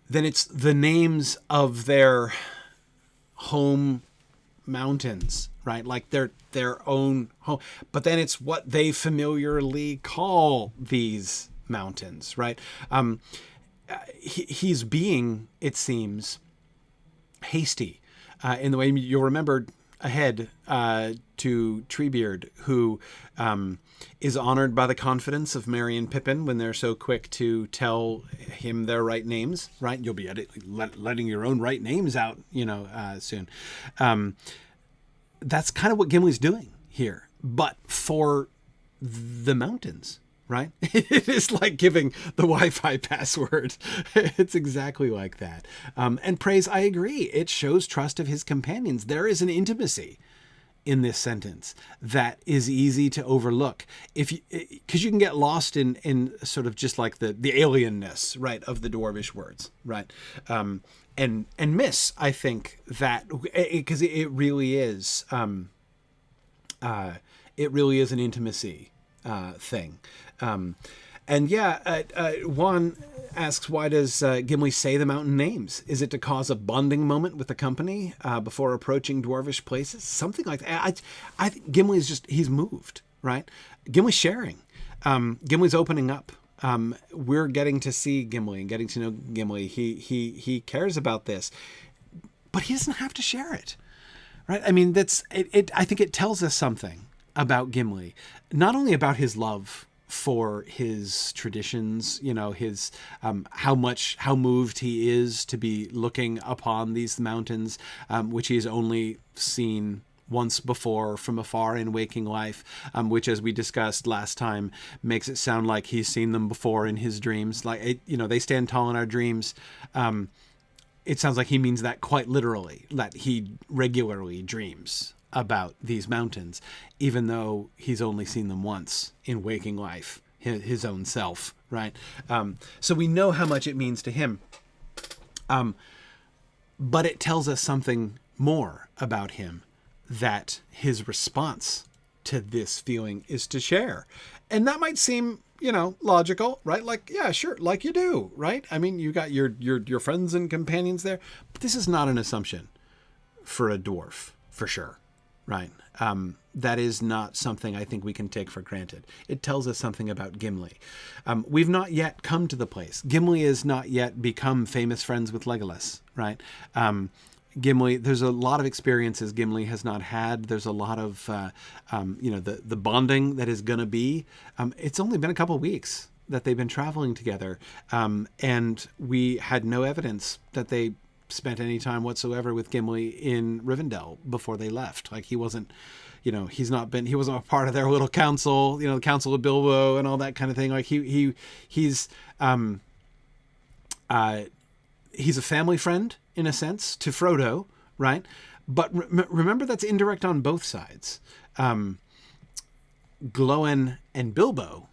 Then it's the names of their home mountains, right? Like their own home. But then it's what they familiarly call these mountains, right? He's being, it seems, hasty in the way you'll remember ahead to Treebeard, who is honored by the confidence of Merry and Pippin when they're so quick to tell him their right names, right? You'll be letting your own right names out, soon. That's kind of what Gimli's doing here, but for the mountains, right? It is like giving the Wi-Fi password. It's exactly like that. And praise, I agree. It shows trust of his companions. There is an intimacy in this sentence that is easy to overlook because you can get lost in sort of just like the alienness, right, of the dwarvish words, right? And miss, I think, that because it really is an intimacy thing. Juan asks, why does Gimli say the mountain names? Is it to cause a bonding moment with the company before approaching dwarvish places? Something like that. I think Gimli is he's moved, right? Gimli's sharing. Gimli's opening up. We're getting to see Gimli and getting to know Gimli. He cares about this, but he doesn't have to share it, right? I mean, that's it. I think it tells us something about Gimli, not only about his love for his traditions, his how moved he is to be looking upon these mountains, which he has only seen once before from afar in waking life, which, as we discussed last time, makes it sound like he's seen them before in his dreams. Like, they stand tall in our dreams. It sounds like he means that quite literally, that he regularly dreams about these mountains, even though he's only seen them once in waking life, his own self, right? So we know how much it means to him. But it tells us something more about him, that his response to this feeling is to share. And that might seem, logical, right? Like, yeah, sure, like you do, right? I mean, you got your friends and companions there, but this is not an assumption for a dwarf, for sure. Right. That is not something I think we can take for granted. It tells us something about Gimli. We've not yet come to the place. Gimli has not yet become famous friends with Legolas, right? Gimli, there's a lot of experiences Gimli has not had. There's a lot of, the bonding that is going to be. It's only been a couple of weeks that they've been traveling together. And we had no evidence that they spent any time whatsoever with Gimli in Rivendell before they left. Like he wasn't, he wasn't a part of their little council, the Council of Bilbo and all that kind of thing. Like he's a family friend in a sense to Frodo, right? But remember, that's indirect on both sides. Glóin and Bilbo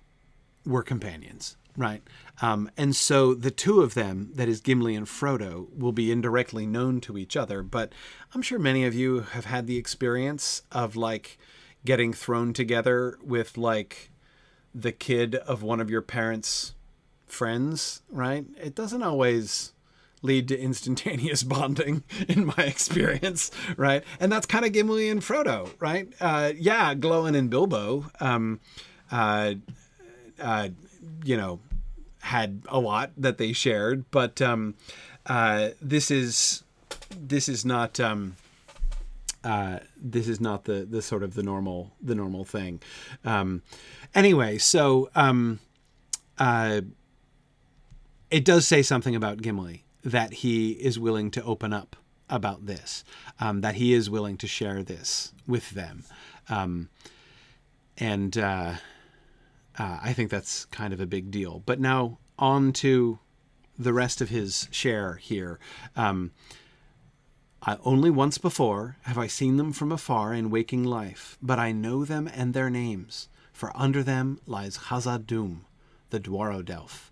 were companions, right? And so the two of them, that is Gimli and Frodo, will be indirectly known to each other. But I'm sure many of you have had the experience of like getting thrown together with like the kid of one of your parents' friends, right? It doesn't always lead to instantaneous bonding in my experience, right? And that's kind of Gimli and Frodo, right? Glóin and Bilbo, had a lot that they shared, but this is not the sort of the normal thing. Anyway, so it does say something about Gimli, that he is willing to open up about this, that he is willing to share this with them. I think that's kind of a big deal. But now on to the rest of his share here. Only once before have I seen them from afar in waking life, but I know them and their names, for under them lies Khazad-dûm, the Dwarrodelf,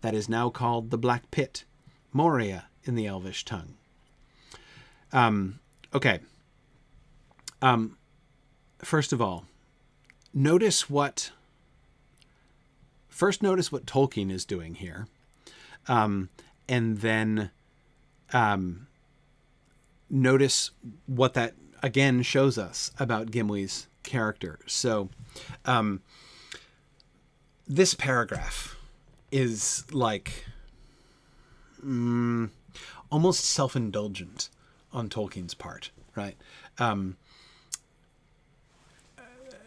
that is now called the Black Pit, Moria in the Elvish tongue. Okay. First of all, notice what Tolkien is doing here. And then notice what that again shows us about Gimli's character. So this paragraph is like almost self-indulgent on Tolkien's part, right?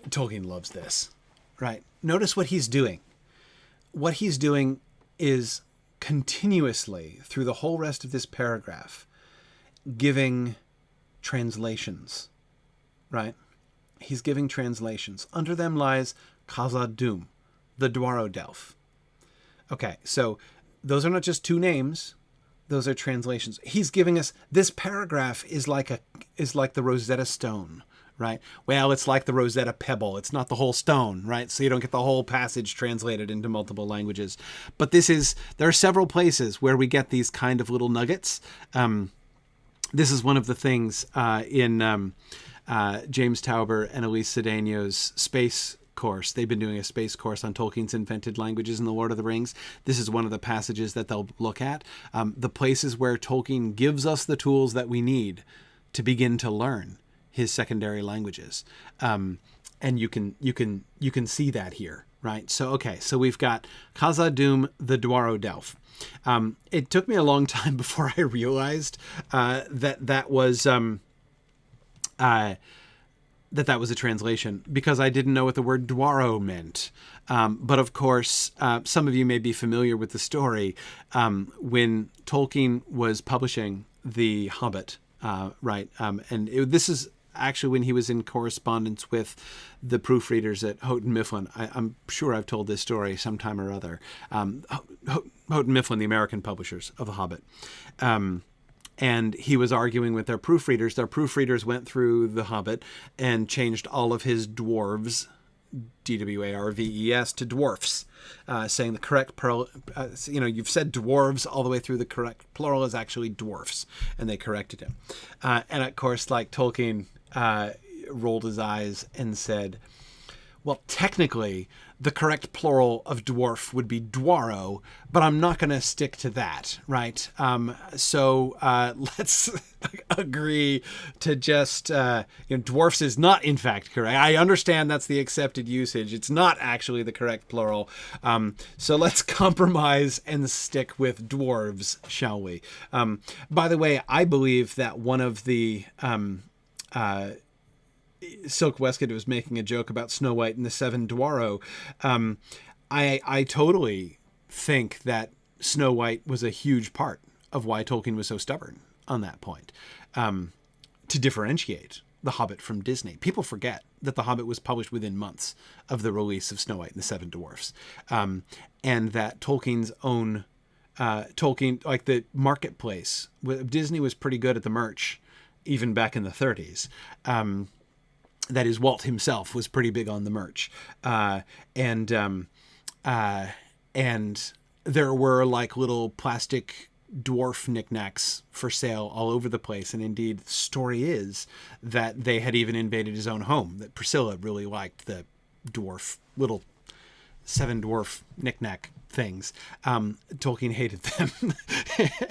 Tolkien loves this, right? Notice what he's doing. What he's doing is continuously, through the whole rest of this paragraph, giving translations, right? He's giving translations. Under them lies Khazad-dûm, the Dwarrodelf. Okay, so those are not just two names; those are translations. He's giving us this paragraph is like the Rosetta Stone, right? Well, it's like the Rosetta Pebble. It's not the whole stone, right? So you don't get the whole passage translated into multiple languages. But there are several places where we get these kind of little nuggets. This is one of the things in James Tauber and Elise Cedeno's space course. They've been doing a space course on Tolkien's invented languages in The Lord of the Rings. This is one of the passages that they'll look at. The places where Tolkien gives us the tools that we need to begin to learn his secondary languages. And you can see that here, right? So we've got Khazad-dûm, the Dwarrodelf. It took me a long time before I realized that was a translation, because I didn't know what the word Dwarro meant. But of course, some of you may be familiar with the story. When Tolkien was publishing The Hobbit, right? This is actually when he was in correspondence with the proofreaders at Houghton Mifflin. I'm sure I've told this story sometime or other. Houghton Mifflin, the American publishers of The Hobbit. And he was arguing with their proofreaders. Their proofreaders went through The Hobbit and changed all of his dwarves, D-W-A-R-V-E-S, to dwarfs, saying the correct plural, you've said dwarves all the way through, the correct plural is actually dwarfs. And they corrected him. And of course, like Tolkien rolled his eyes and said, well, technically, the correct plural of dwarf would be dwarro, but I'm not going to stick to that, right? So let's agree to just, dwarfs is not in fact correct. I understand that's the accepted usage. It's not actually the correct plural. So let's compromise and stick with dwarves, shall we? By the way, I believe that one of the Silk Westcott was making a joke about Snow White and the Seven Dwarro. I totally think that Snow White was a huge part of why Tolkien was so stubborn on that point, to differentiate The Hobbit from Disney. People forget that The Hobbit was published within months of the release of Snow White and the Seven Dwarfs, and that Tolkien's own Tolkien, like the marketplace, Disney was pretty good at the merch, even back in the 30s. That is, Walt himself was pretty big on the merch, and there were like little plastic dwarf knickknacks for sale all over the place. And indeed, the story is that they had even invaded his own home, that Priscilla really liked the dwarf, little seven dwarf knickknack things. Tolkien hated them.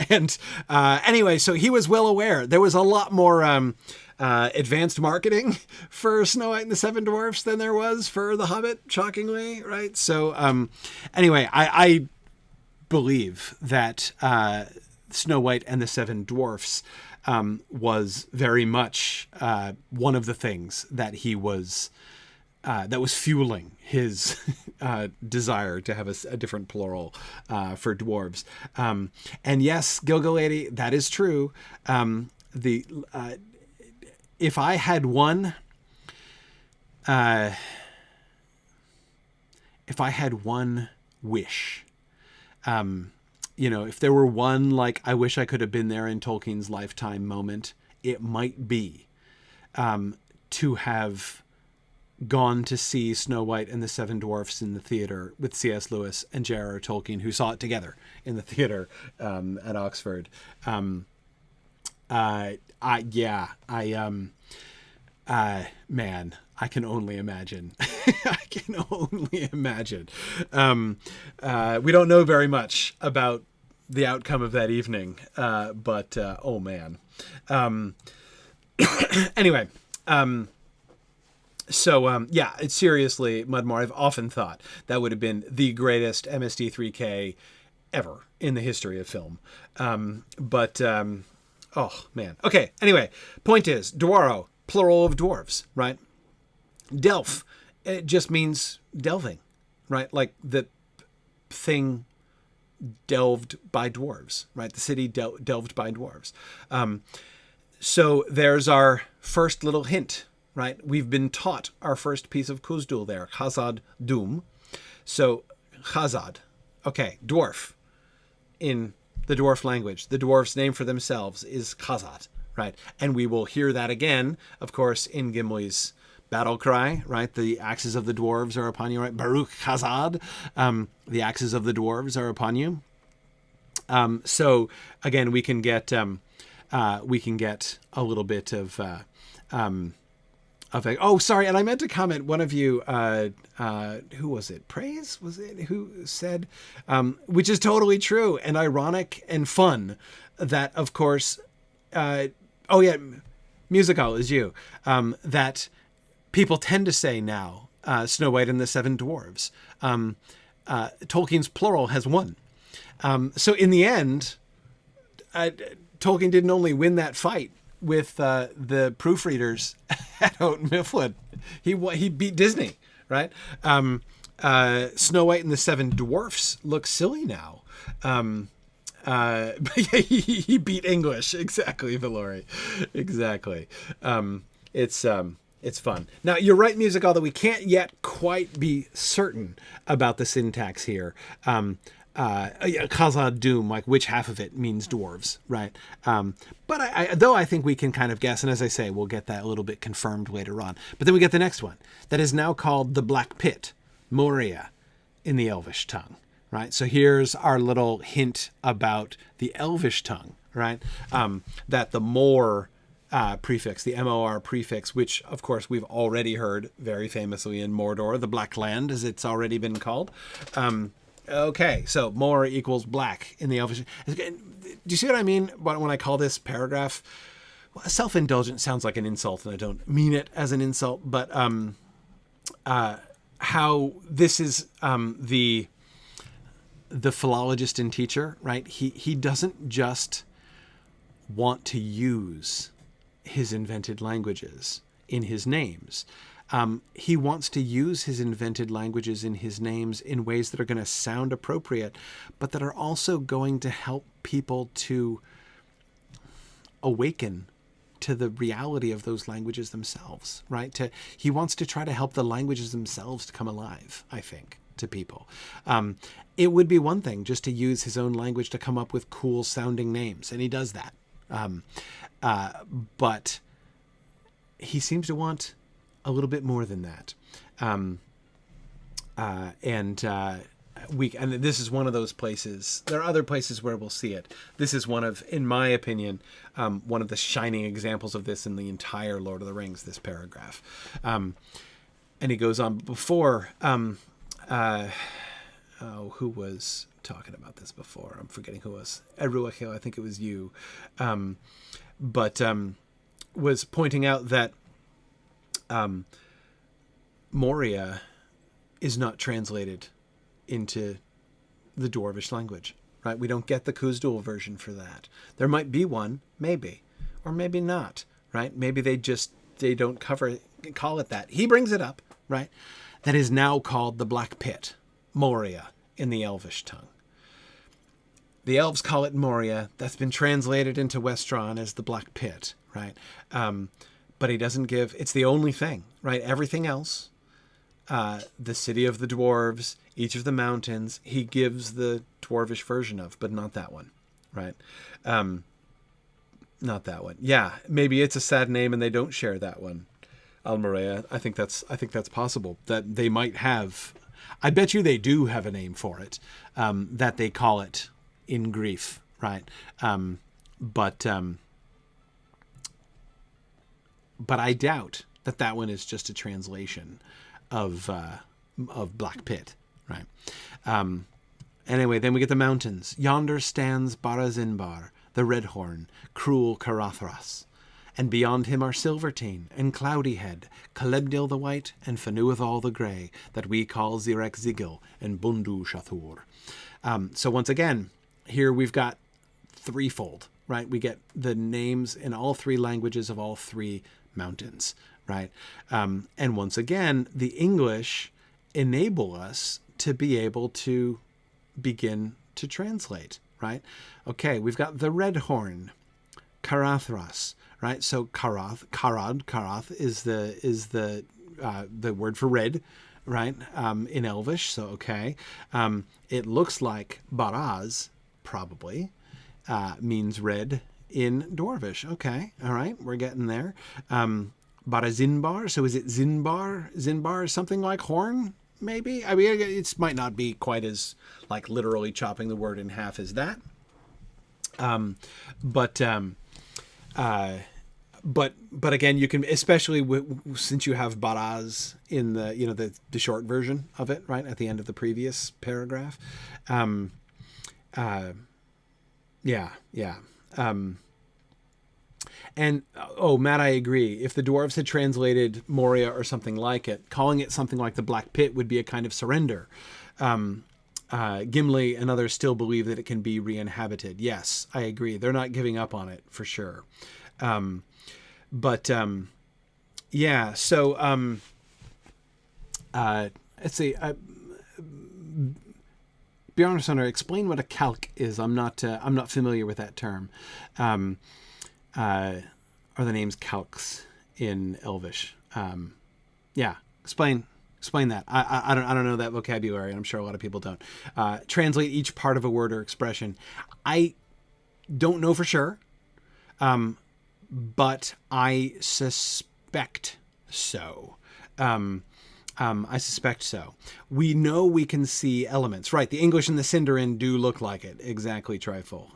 And anyway, so he was well aware. There was a lot more advanced marketing for Snow White and the Seven Dwarfs than there was for The Hobbit, shockingly, right? So anyway, I believe that Snow White and the Seven Dwarfs was very much one of the things that he was that was fueling his desire to have a different plural for dwarves. And yes, Gilgalady, that is true. If I had one wish, if there were one, like, I wish I could have been there in Tolkien's lifetime moment, it might be to have gone to see Snow White and the Seven Dwarfs in the theater with C.S. Lewis and J.R.R. Tolkien, who saw it together in the theater at Oxford. Man, I can only imagine. I can only imagine. We don't know very much about the outcome of that evening, but oh man. Anyway, so it's seriously, Mudmore, I've often thought that would have been the greatest MSD3K ever in the history of film. Oh man. Okay. Anyway, point is, Dwaro, plural of dwarves, right? Delph, it just means delving, right? Like the thing delved by dwarves, right? The city delved by dwarves. So there's our first little hint, right? We've been taught our first piece of Kuzdul there, Khazad Dum. So Khazad, okay, dwarf in the dwarf language. The dwarf's name for themselves is Khazad, right? And we will hear that again, of course, in Gimli's battle cry, right? The axes of the dwarves are upon you, right? Baruch Khazad. The axes of the dwarves are upon you. So again, we can get a little bit of oh, sorry. And I meant to comment, one of you, who was it? Praise? Was it who said, which is totally true and ironic and fun, that of course, oh yeah, Musical is you, that people tend to say now, Snow White and the Seven Dwarves. Tolkien's plural has won. So in the end, Tolkien didn't only win that fight with the proofreaders at Houghton Mifflin. He beat Disney, right? Snow White and the Seven Dwarfs look silly now. He beat English. Exactly, Valori. Exactly. It's fun. Now, you're right, Musical, that we can't yet quite be certain about the syntax here. Khazad Dum, like which half of it means dwarves, right? But I think we can kind of guess, and as I say, we'll get that a little bit confirmed later on. But then we get the next one that is now called the Black Pit, Moria, in the Elvish tongue, right? So here's our little hint about the Elvish tongue, right? That the Mor prefix, the M-O-R prefix, which of course we've already heard very famously in Mordor, the Black Land, as it's already been called. Okay, so Mor equals black in the Elvish. Do you see what I mean when I call this paragraph? Well, self-indulgent sounds like an insult, and I don't mean it as an insult, but how this is the philologist and teacher, right? He doesn't just want to use his invented languages in his names. He wants to use his invented languages in his names in ways that are going to sound appropriate, but that are also going to help people to awaken to the reality of those languages themselves, right? He wants to try to help the languages themselves to come alive, I think, to people. It would be one thing just to use his own language to come up with cool sounding names, and he does that. But he seems to want a little bit more than that. And this is one of those places. There are other places where we'll see it. This is one of, in my opinion, one of the shining examples of this in the entire Lord of the Rings, this paragraph. And he goes on before, who was talking about this before? I'm forgetting who was. Eruachel, I think it was you. But was pointing out that Moria is not translated into the Dwarvish language, right? We don't get the Khuzdul version for that. There might be one, maybe, or maybe not, right? Maybe they don't call it that. He brings it up, right? That is now called the Black Pit, Moria, in the Elvish tongue. The elves call it Moria. That's been translated into Westron as the Black Pit, right? But he doesn't give, it's the only thing, right? Everything else, the city of the dwarves, each of the mountains, he gives the dwarvish version of, but not that one, right? Not that one. Yeah, maybe it's a sad name and they don't share that one. Almorea, I think that's possible, that they might have. I bet you they do have a name for it, that they call it in grief, right? But I doubt that one is just a translation of Black Pit, right? Anyway, then we get the mountains. Yonder stands Barazinbar, the Red Horn, cruel Carathras. And beyond him are Silvertine and Cloudyhead, Calebdil the White, and Fanuathal the Grey, that we call Zirek Zigil and Bundu Shathur. So once again, here we've got threefold, right? We get the names in all three languages of all three mountains, right? And once again, the English enable us to be able to begin to translate, right? Okay, we've got the Red Horn, Carathras, right? So Karath is the word for red, right? In Elvish, so okay. It looks like Baraz probably means red in Dwarvish. Okay, all right, we're getting there. Barazinbar, so is it Zinbar? Zinbar is something like horn, maybe? I mean, it might not be quite as like literally chopping the word in half as that. But again, you can, especially since you have Baraz in the the short version of it, right at the end of the previous paragraph. And Matt, I agree. If the dwarves had translated Moria or something like it, calling it something like the Black Pit would be a kind of surrender. Gimli and others still believe that it can be re-inhabited. Yes, I agree. They're not giving up on it for sure. So let's see. Bjarnason, explain what a calc is. I'm not familiar with that term. Are the names calcs in Elvish? Explain that. I don't know that vocabulary, and I'm sure a lot of people don't. Translate each part of a word or expression. I don't know for sure, but I suspect so. I suspect so. We know we can see elements, right? The English and the Sindarin do look like it. Exactly, Trifle.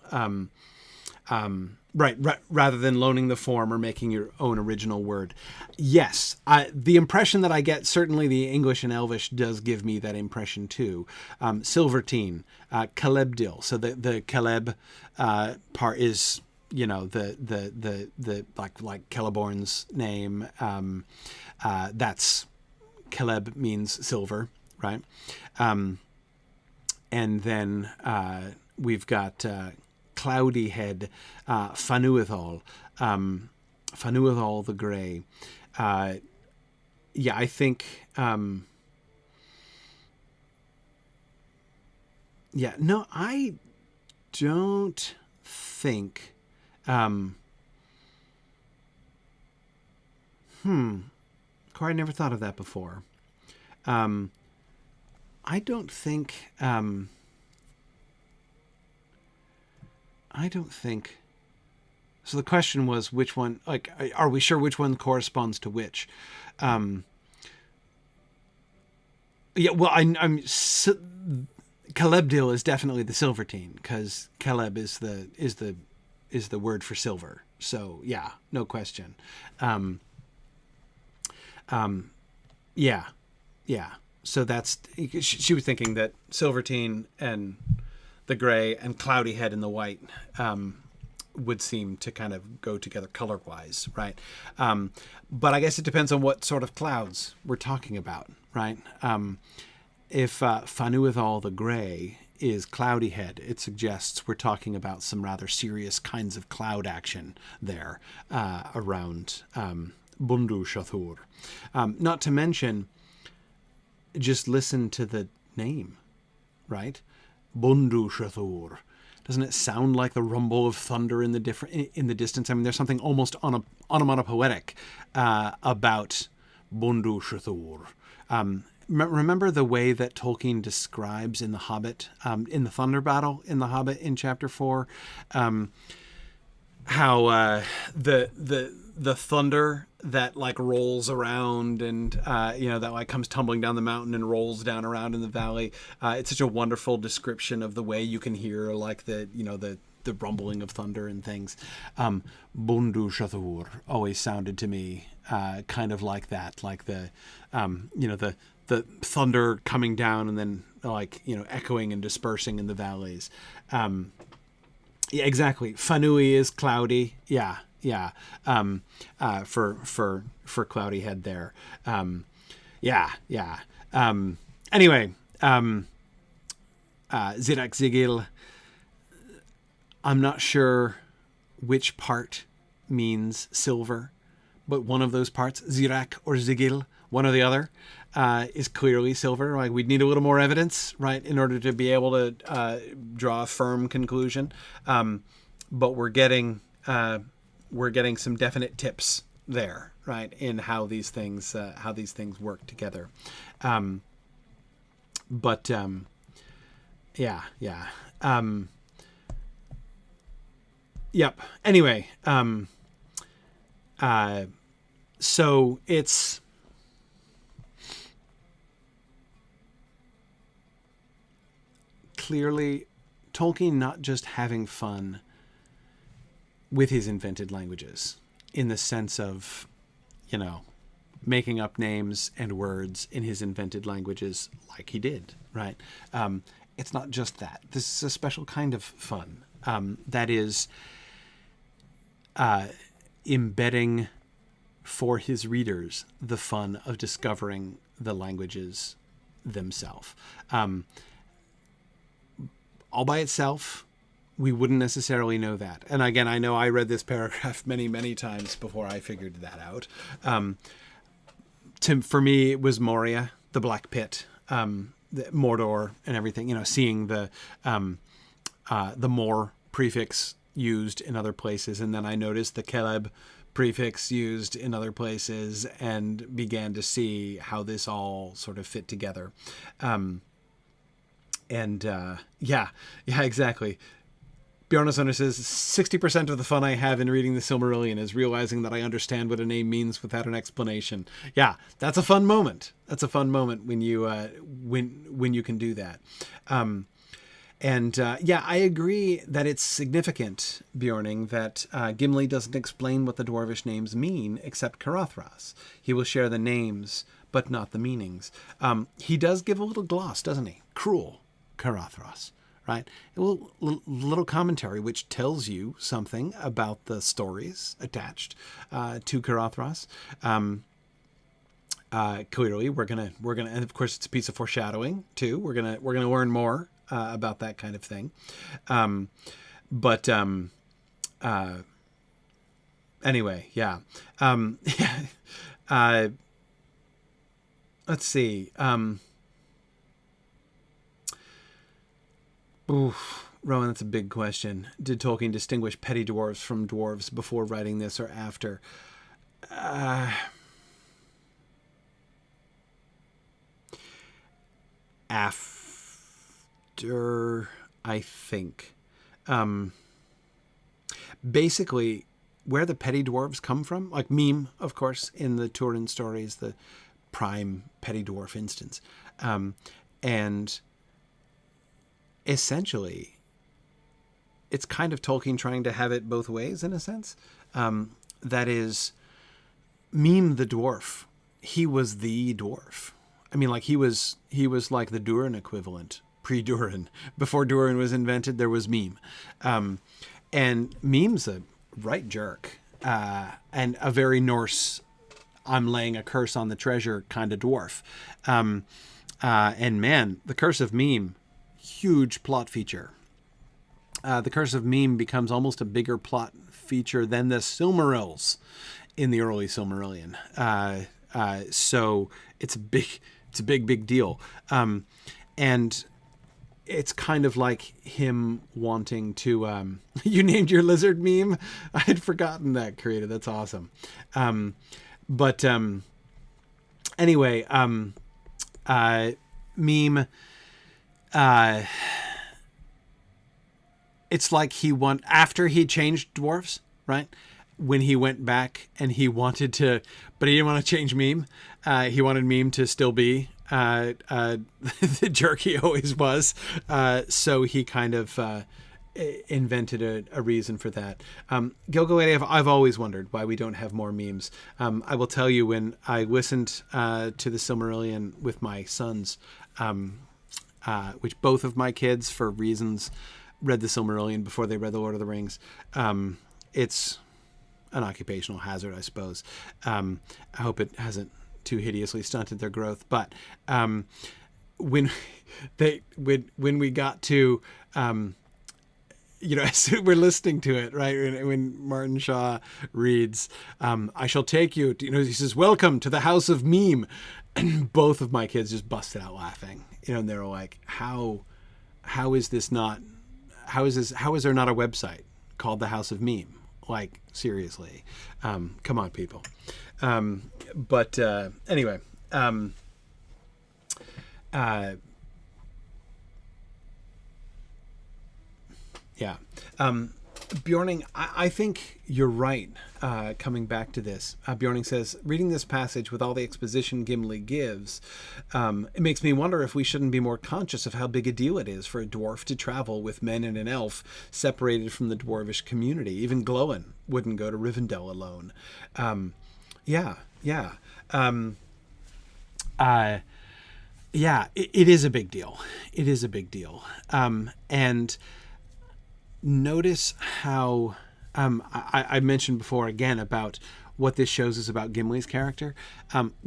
Right. Rather than loaning the form or making your own original word. Yes. The impression that I get, certainly the English and Elvish does give me that impression too. Silvertine, Calebdil. So the Caleb part is, the like Celeborn's name. That's Caleb means silver, right? And then we've got Cloudyhead, Fanuathal, Fanuathal the Grey. I think. I don't think Corey, I never thought of that before. I don't think. So the question was, which one? Like, are we sure which one corresponds to which? Yeah. Well, Calebdil is definitely the Silverteen, because Caleb is the word for silver. So yeah, no question. Yeah. So that's, she was thinking that Silverteen and the gray and Cloudy Head and the white would seem to kind of go together color-wise, right? But I guess it depends on what sort of clouds we're talking about, right? If Fanuithal the Grey is Cloudy Head, it suggests we're talking about some rather serious kinds of cloud action there around Bundu Shathur. Not to mention, just listen to the name, right? Bundu Shathur. Doesn't it sound like the rumble of thunder in the distance? I mean, there's something almost onomatopoetic about Bundu Shathur. Remember the way that Tolkien describes in The Hobbit, in the Thunder Battle in The Hobbit in Chapter 4, how the thunder that like rolls around and that like comes tumbling down the mountain and rolls down around in the valley. It's such a wonderful description of the way you can hear like the rumbling of thunder and things. Bundu Shathur always sounded to me kind of like that, like the thunder coming down and then like echoing and dispersing in the valleys. Yeah, exactly. Fanui is cloudy. Yeah. For Cloudy Head there. Anyway, Zirak Zigil. I'm not sure which part means silver, but one of those parts, Zirak or Zigil, one or the other, is clearly silver. Like, we'd need a little more evidence, right, in order to be able to draw a firm conclusion. But we're getting some definite tips there, right, in how these things work together. Yep. Anyway, so it's clearly Tolkien not just having fun with his invented languages in the sense of, making up names and words in his invented languages like he did, right? It's not just that. This is a special kind of fun that is embedding for his readers the fun of discovering the languages themselves. All by itself, we wouldn't necessarily know that. And again, I know I read this paragraph many, many times before I figured that out. For me, it was Moria, the Black Pit, the Mordor and everything, seeing the Mor prefix used in other places. And then I noticed the Caleb prefix used in other places and began to see how this all sort of fit together. Exactly. Bjarnason says, 60% of the fun I have in reading the Silmarillion is realizing that I understand what a name means without an explanation. Yeah, that's a fun moment. That's a fun moment when you when you can do that. I agree that it's significant, Bjorning, that Gimli doesn't explain what the Dwarvish names mean except Caradhras. He will share the names, but not the meanings. He does give a little gloss, doesn't he? Cruel Caradhras. Right? A little commentary which tells you something about the stories attached to Caradhras. Clearly, we're gonna, and of course, it's a piece of foreshadowing too. We're gonna learn more about that kind of thing. Anyway, yeah. Let's see. Oof, Rowan, that's a big question. Did Tolkien distinguish petty dwarves from dwarves before writing this or after? after, I think. Basically, where the petty dwarves come from, like Mime, of course, in the Turin stories, the prime petty dwarf instance. And essentially, it's kind of Tolkien trying to have it both ways, in a sense. That is, Mime the dwarf, he was the dwarf. I mean, like, he was like the Durin equivalent, pre-Durin. Before Durin was invented, there was Mime. And Mime's a right jerk, and a very Norse, I'm laying a curse on the treasure kind of dwarf. And man, the Curse of Mime, huge plot feature. The Curse of Mime becomes almost a bigger plot feature than the Silmarils in the early Silmarillion. So it's a big deal. And it's kind of like him wanting to, you named your lizard Mime. I had forgotten that, Karita. That's awesome. But anyway, Mime, it's like after he changed dwarves, right? When he went back and he wanted to, but he didn't want to change Mime. He wanted Mime to still be the jerk he always was. So he kind of invented a reason for that. Gilgalady, I've always wondered why we don't have more memes. I will tell you, when I listened to the Silmarillion with my sons, which both of my kids, for reasons, read the Silmarillion before they read the Lord of the Rings. It's an occupational hazard, I suppose. I hope it hasn't too hideously stunted their growth. But when we got to, we're listening to it, right? When Martin Shaw reads, I shall take you to, he says, welcome to the house of Mime. And both of my kids just busted out laughing, and they were like, how is there not a website called the House of Mime? Like, seriously, come on, people. But anyway, yeah. Bjorning, I think you're right. Coming back to this, Bjorning says, reading this passage with all the exposition Gimli gives, it makes me wonder if we shouldn't be more conscious of how big a deal it is for a dwarf to travel with men and an elf separated from the dwarvish community. Even Glóin wouldn't go to Rivendell alone. It is a big deal. It is a big deal. And notice how I mentioned before again about what this shows us about Gimli's character.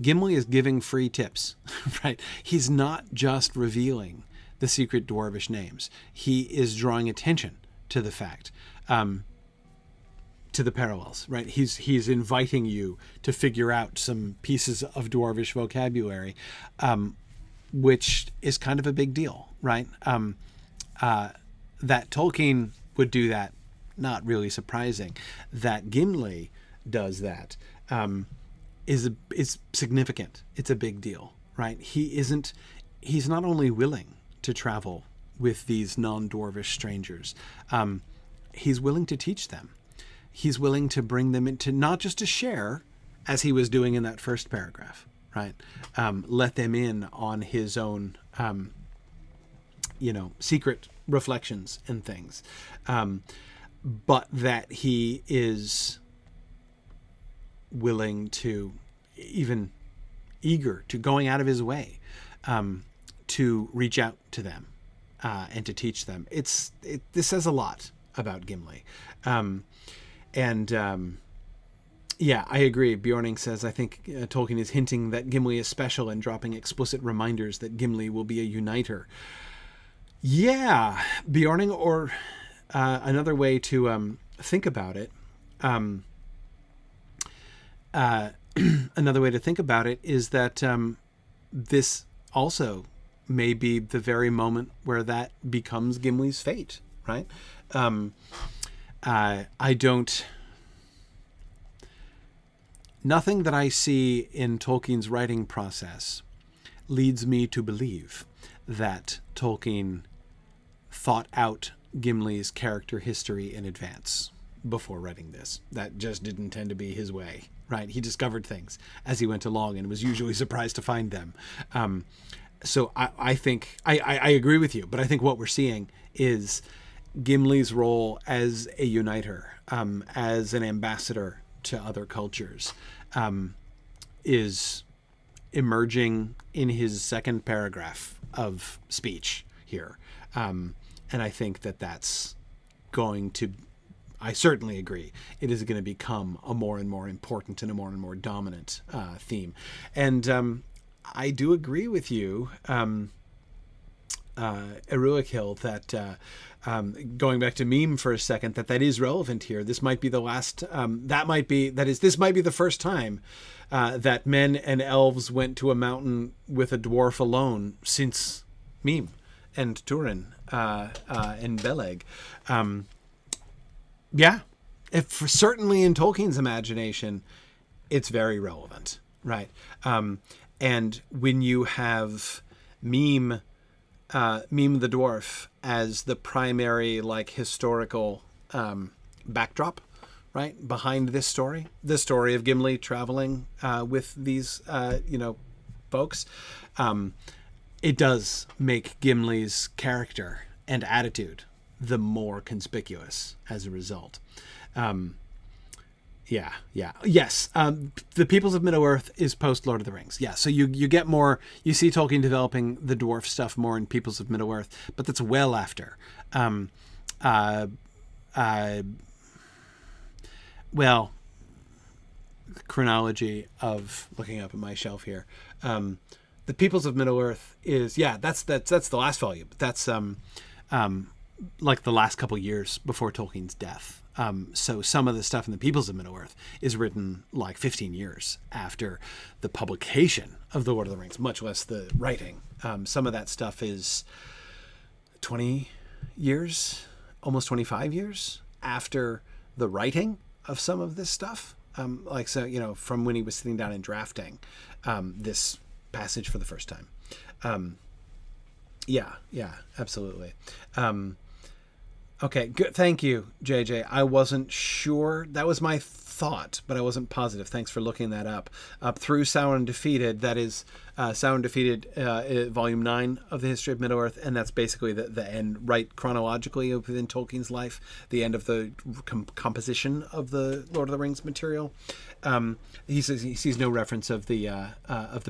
Gimli is giving free tips, right? He's not just revealing the secret dwarvish names. He is drawing attention to the fact, to the parallels, right? He's inviting you to figure out some pieces of dwarvish vocabulary, which is kind of a big deal, right? That Tolkien would do that, not really surprising. That Gimli does that is significant. It's a big deal, right? He's not only willing to travel with these non-dwarvish strangers, he's willing to teach them. He's willing to bring them into, not just to share, as he was doing in that first paragraph, right? Let them in on his own, secret reflections and things, but that he is willing to, even eager to, going out of his way to reach out to them and to teach them. This says a lot about Gimli. I agree. Bjorning says, I think Tolkien is hinting that Gimli is special and dropping explicit reminders that Gimli will be a uniter. Yeah, Bjorning, or another way to think about it. Another way to think about it is that this also may be the very moment where that becomes Gimli's fate, right? Nothing that I see in Tolkien's writing process leads me to believe that Tolkien thought out Gimli's character history in advance before writing this. That just didn't tend to be his way, right? He discovered things as he went along and was usually surprised to find them. So I think I agree with you, but I think what we're seeing is Gimli's role as a uniter, as an ambassador to other cultures, is emerging in his second paragraph of speech here. And I think that that's going to, I certainly agree, it is going to become a more and more important and a more and more dominant theme. And I do agree with you, Eruakil, that going back to meme for a second, that is relevant here. This might be the last, this might be the first time that men and elves went to a mountain with a dwarf alone since Meme and Turin and Beleg. Certainly in Tolkien's imagination, it's very relevant, right? And when you have Meme the dwarf as the primary, like, historical backdrop, right, behind this story, the story of Gimli traveling with these, folks, it does make Gimli's character and attitude the more conspicuous as a result. Yes. The Peoples of Middle-earth is post Lord of the Rings. Yeah. So you get more, you see Tolkien developing the dwarf stuff more in Peoples of Middle-earth, but that's well after. Chronology of looking up at my shelf here. The Peoples of Middle-earth is, that's the last volume. That's like the last couple years before Tolkien's death. So some of the stuff in the Peoples of Middle-earth is written like 15 years after the publication of The Lord of the Rings, much less the writing. Some of that stuff is 20 years, almost 25 years after the writing of some of this stuff. From when he was sitting down and drafting this passage for the first time. Absolutely. Okay, good. Thank you, JJ. I wasn't sure. That was my thought, but I wasn't positive. Thanks for looking that up. Through Sauron Defeated, that is Sauron Defeated, Volume 9 of the History of Middle-earth, and that's basically the end, right chronologically within Tolkien's life, the end of the composition of the Lord of the Rings material. He says he sees no reference of the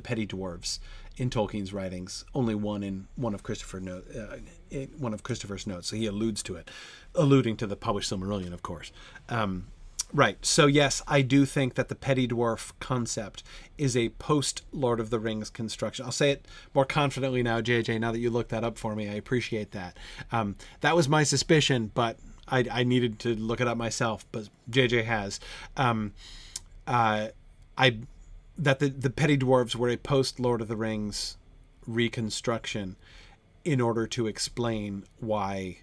petty dwarves in Tolkien's writings, only one in one of Christopher's notes. So he alludes to it, alluding to the published Silmarillion, of course. Right. So yes, I do think that the petty dwarf concept is a post Lord of the Rings construction. I'll say it more confidently now, JJ, now that you looked that up for me. I appreciate that. That was my suspicion, but I needed to look it up myself, but JJ has. That the petty dwarves were a post Lord of the Rings reconstruction in order to explain why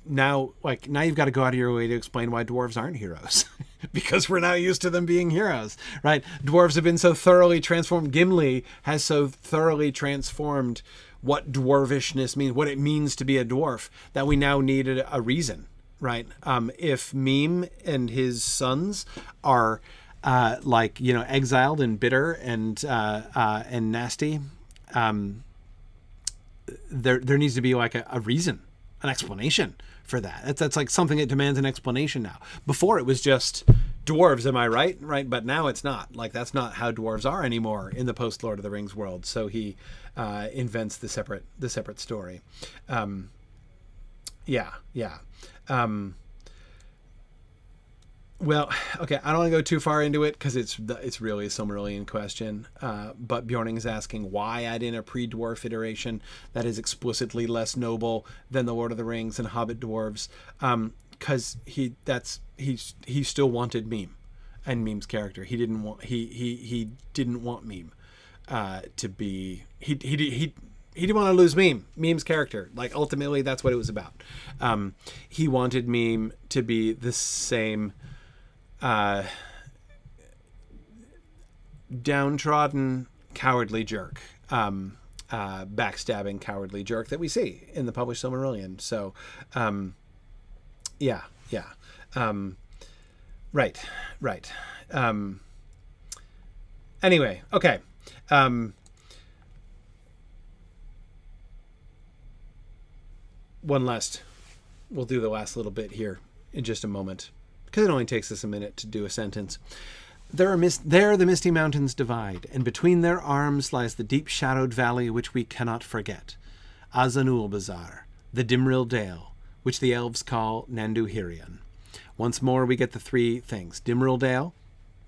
now you've got to go out of your way to explain why dwarves aren't heroes because we're now used to them being heroes, right? Dwarves have been so thoroughly transformed. Gimli has so thoroughly transformed what dwarvishness means, what it means to be a dwarf, that we now need a reason, right? If Meme and his sons are exiled and bitter and nasty, there needs to be like a reason, an explanation for that. That's like something that demands an explanation now. Before it was just dwarves, am I right? Right, but now it's not. Like, that's not how dwarves are anymore in the post Lord of the Rings world. So he invents the separate story. Well, okay, I don't want to go too far into it because it's really a Silmarillion question. But Bjorning is asking why add in a pre-dwarf iteration that is explicitly less noble than the Lord of the Rings and Hobbit dwarves. Because he still wanted Meme and Meme's character. He didn't want Meme to be he didn't want to lose Meme's character. Like, ultimately, that's what it was about. He wanted Meme to be the same downtrodden, cowardly jerk backstabbing, cowardly jerk that we see in the published Silmarillion. So, yeah. Right. Anyway, okay. We'll do the last little bit here in just a moment, because it only takes us a minute to do a sentence. There the misty mountains divide, and between their arms lies the deep-shadowed valley which we cannot forget, Azanul Bazar, the Dimril Dale, which the elves call Nanduhirion. Once more we get the three things. Dimril Dale,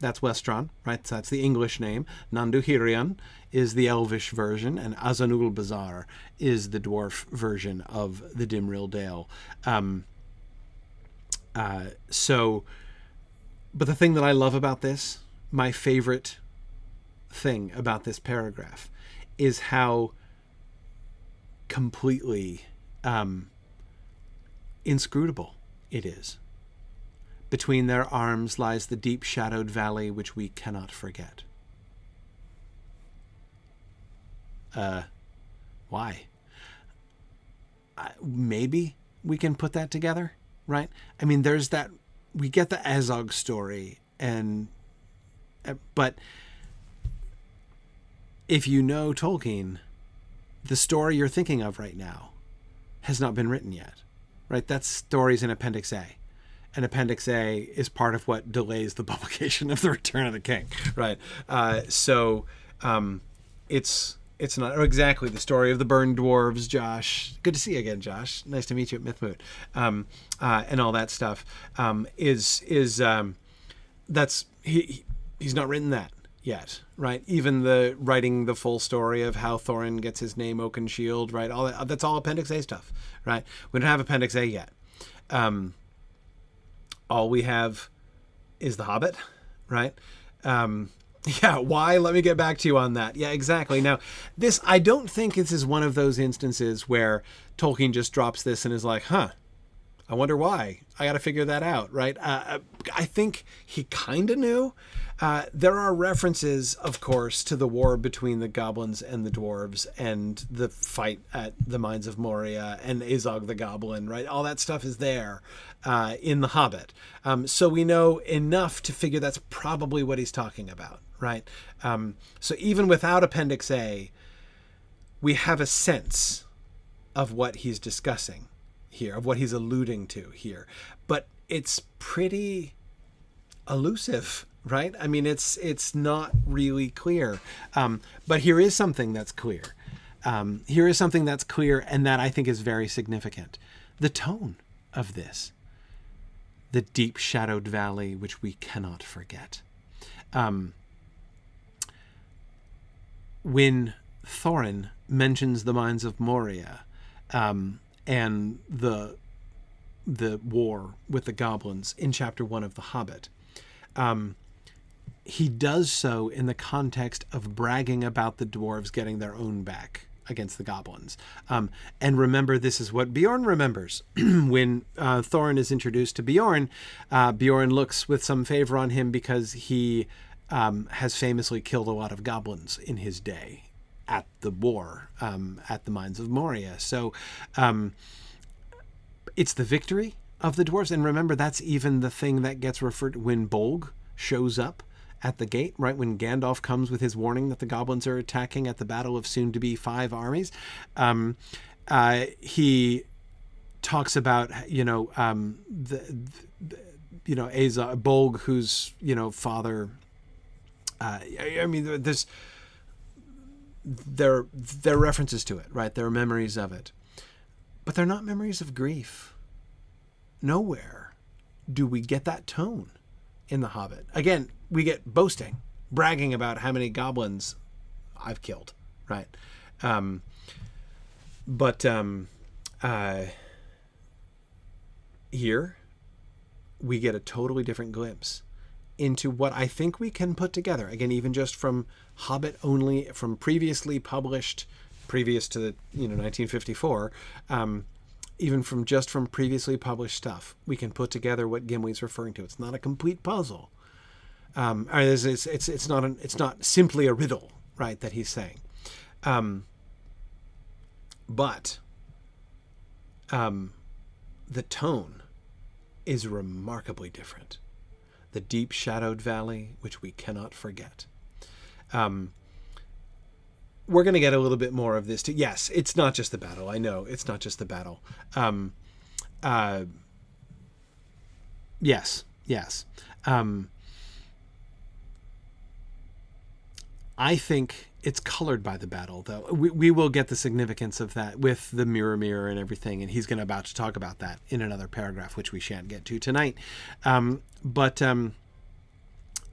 that's Westron, right? So that's the English name. Nanduhirion is the Elvish version, and Azanul Bazar is the dwarf version of the Dimril Dale. But the thing that I love about this, my favorite thing about this paragraph, is how completely inscrutable it is. Between their arms lies the deep-shadowed valley which we cannot forget. Why? Maybe we can put that together, right? I mean, there's that, we get the Azog story, but if you know Tolkien, the story you're thinking of right now has not been written yet, right? That story's in Appendix A. And Appendix A is part of what delays the publication of The Return of the King, right? It's not exactly the story of the burned dwarves, Josh. Good to see you again, Josh. Nice to meet you at Mythmoot, and all that stuff. He's not written that yet, right? Even writing the full story of how Thorin gets his name Oakenshield, right? All that's all Appendix A stuff, right? We don't have Appendix A yet. All we have is The Hobbit, right? Yeah, why? Let me get back to you on that. Yeah, exactly. Now, I don't think this is one of those instances where Tolkien just drops this and is like, I wonder why. I got to figure that out, right? I think he kind of knew. There are references, of course, to the war between the goblins and the dwarves and the fight at the Mines of Moria and Azog the Goblin, right? All that stuff is there in The Hobbit. So we know enough to figure that's probably what he's talking about, right? So even without Appendix A, we have a sense of what he's discussing here, of what he's alluding to here. But it's pretty elusive, right? I mean, it's not really clear. But here is something that's clear. And that I think is very significant. The tone of this. The deep-shadowed valley which we cannot forget. When Thorin mentions the Mines of Moria, and the war with the goblins in Chapter 1 of The Hobbit, he does so in the context of bragging about the dwarves getting their own back against the goblins. And remember, this is what Bjorn remembers. When Thorin is introduced to Bjorn, Bjorn looks with some favor on him because he has famously killed a lot of goblins in his day at the war, at the Mines of Moria. So it's the victory of the dwarves. And remember, that's even the thing that gets referred to when Bolg shows up at the gate, right? When Gandalf comes with his warning that the goblins are attacking at the battle of soon-to-be 5 armies. He talks about, Bolg, whose, father, there are references to it, right? There are memories of it. But they're not memories of grief. Nowhere do we get that tone in The Hobbit. Again, we get boasting, bragging about how many goblins I've killed, right? But here we get a totally different glimpse into what I think we can put together. Again, even just from Hobbit only, from previously published, previous to 1954, even from previously published stuff, we can put together what Gimli's referring to. It's not a complete puzzle. It's not simply a riddle, right, that he's saying. But the tone is remarkably different. The deep shadowed valley, which we cannot forget. We're going to get a little bit more of this too. Yes, it's not just the battle. I know it's not just the battle. Yes. I think it's colored by the battle, though. We will get the significance of that with the mirror and everything, and he's about to talk about that in another paragraph, which we shan't get to tonight. But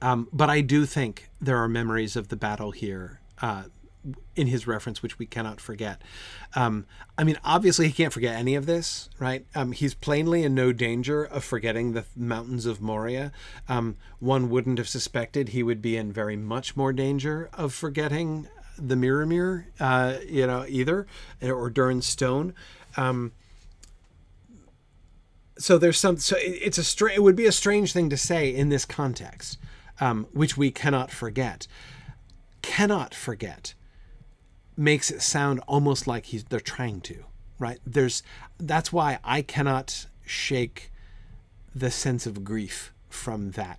I do think there are memories of the battle here in his reference, which we cannot forget. I mean, obviously he can't forget any of this, right? He's plainly in no danger of forgetting the mountains of Moria. One wouldn't have suspected he would be in very much more danger of forgetting the mirror, either, or Durin's stone. So there's it would be a strange thing to say in this context, which we cannot forget. Cannot forget makes it sound almost like they're trying to, right? That's why I cannot shake the sense of grief from that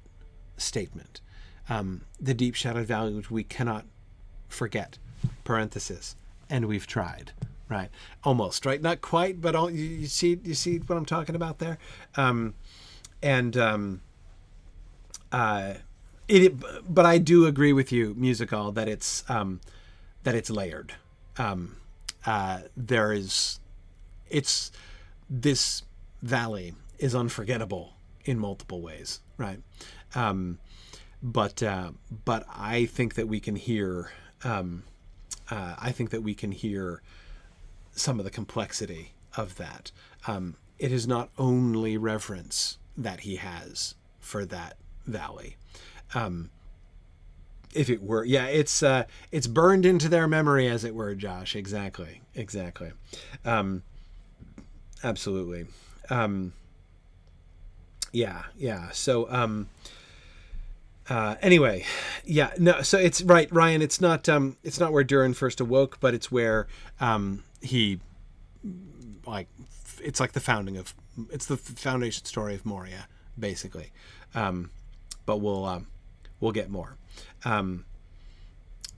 statement. The deep shadowed valley, which we cannot forget, parenthesis, and we've tried, right? Almost, right? Not quite, but you see what I'm talking about there? But I do agree with you, Musical, that it's layered. This valley is unforgettable in multiple ways, right? But I think that we can hear. I think that we can hear some of the complexity of that. It is not only reverence that he has for that valley. If it were, it's burned into their memory, as it were, Josh. Exactly. Absolutely. So, anyway, no, so it's right, Ryan. It's not where Durin first awoke, but it's where, it's like it's the foundation story of Moria, basically. But we'll get more. Juan,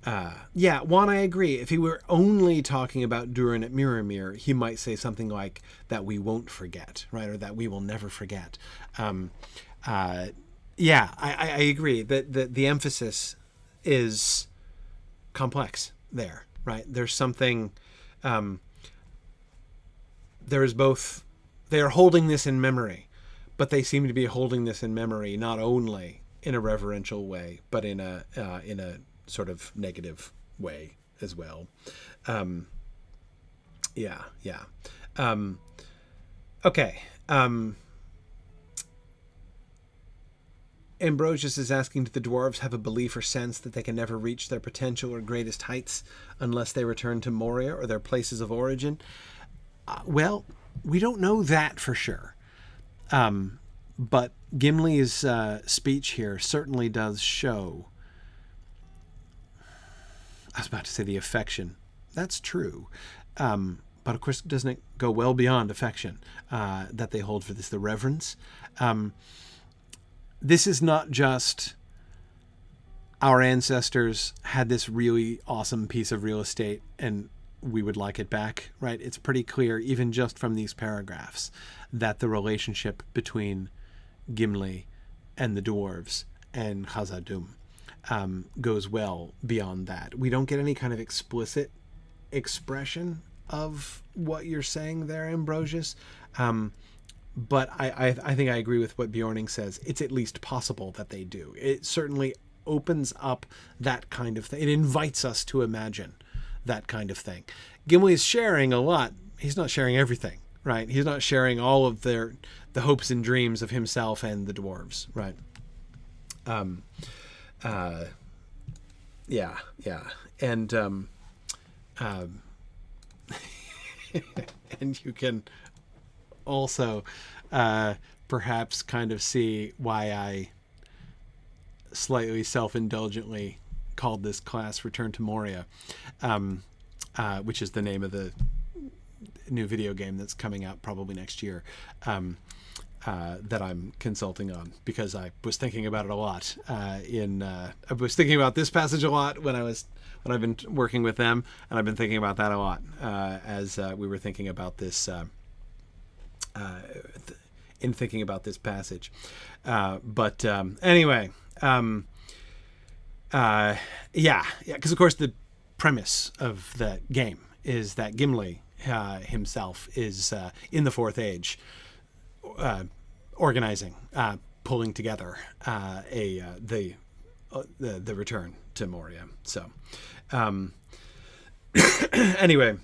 I agree. If he were only talking about Durin at Mirror, he might say something like that we won't forget, right? Or that we will never forget. I agree that the emphasis is complex there, right? There's something, there is both, they are holding this in memory, but they seem to be holding this in memory not only in a reverential way, but in a sort of negative way as well. Okay. Ambrosius is asking, do the dwarves have a belief or sense that they can never reach their potential or greatest heights unless they return to Moria or their places of origin? Well, we don't know that for sure. But Gimli's speech here certainly does show, I was about to say the affection. That's true. But of course, doesn't it go well beyond affection that they hold for this, the reverence? This is not just our ancestors had this really awesome piece of real estate and we would like it back, right? It's pretty clear, even just from these paragraphs, that the relationship between Gimli and the dwarves and Khazad-dûm goes well beyond that. We don't get any kind of explicit expression of what you're saying there, Ambrosius. But I think I agree with what Bjorning says. It's at least possible that they do. It certainly opens up that kind of thing. It invites us to imagine that kind of thing. Gimli is sharing a lot. He's not sharing everything, right? He's not sharing all of the hopes and dreams of himself and the dwarves, right? And and you can also perhaps kind of see why I slightly self-indulgently called this class Return to Moria, which is the name of the new video game that's coming out probably next year. That I'm consulting on because I was thinking about it a lot. I was thinking about this passage a lot when I've been working with them, and I've been thinking about that a lot as we were thinking about this in thinking about this passage. But anyway, because of course the premise of the game is that Gimli himself is in the Fourth Age. Organizing, pulling together the return to Moria. So, anyway,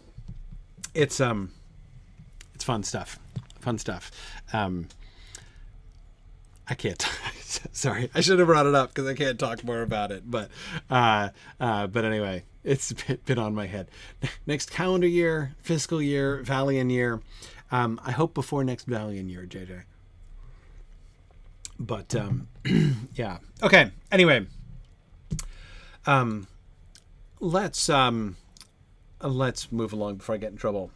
it's fun stuff. I can't. Sorry, I should have brought it up because I can't talk more about it. But anyway, it's been on my head. Next calendar year, fiscal year, Valian year. I hope before next Valian year, JJ. But yeah. Okay. Anyway, let's move along before I get in trouble.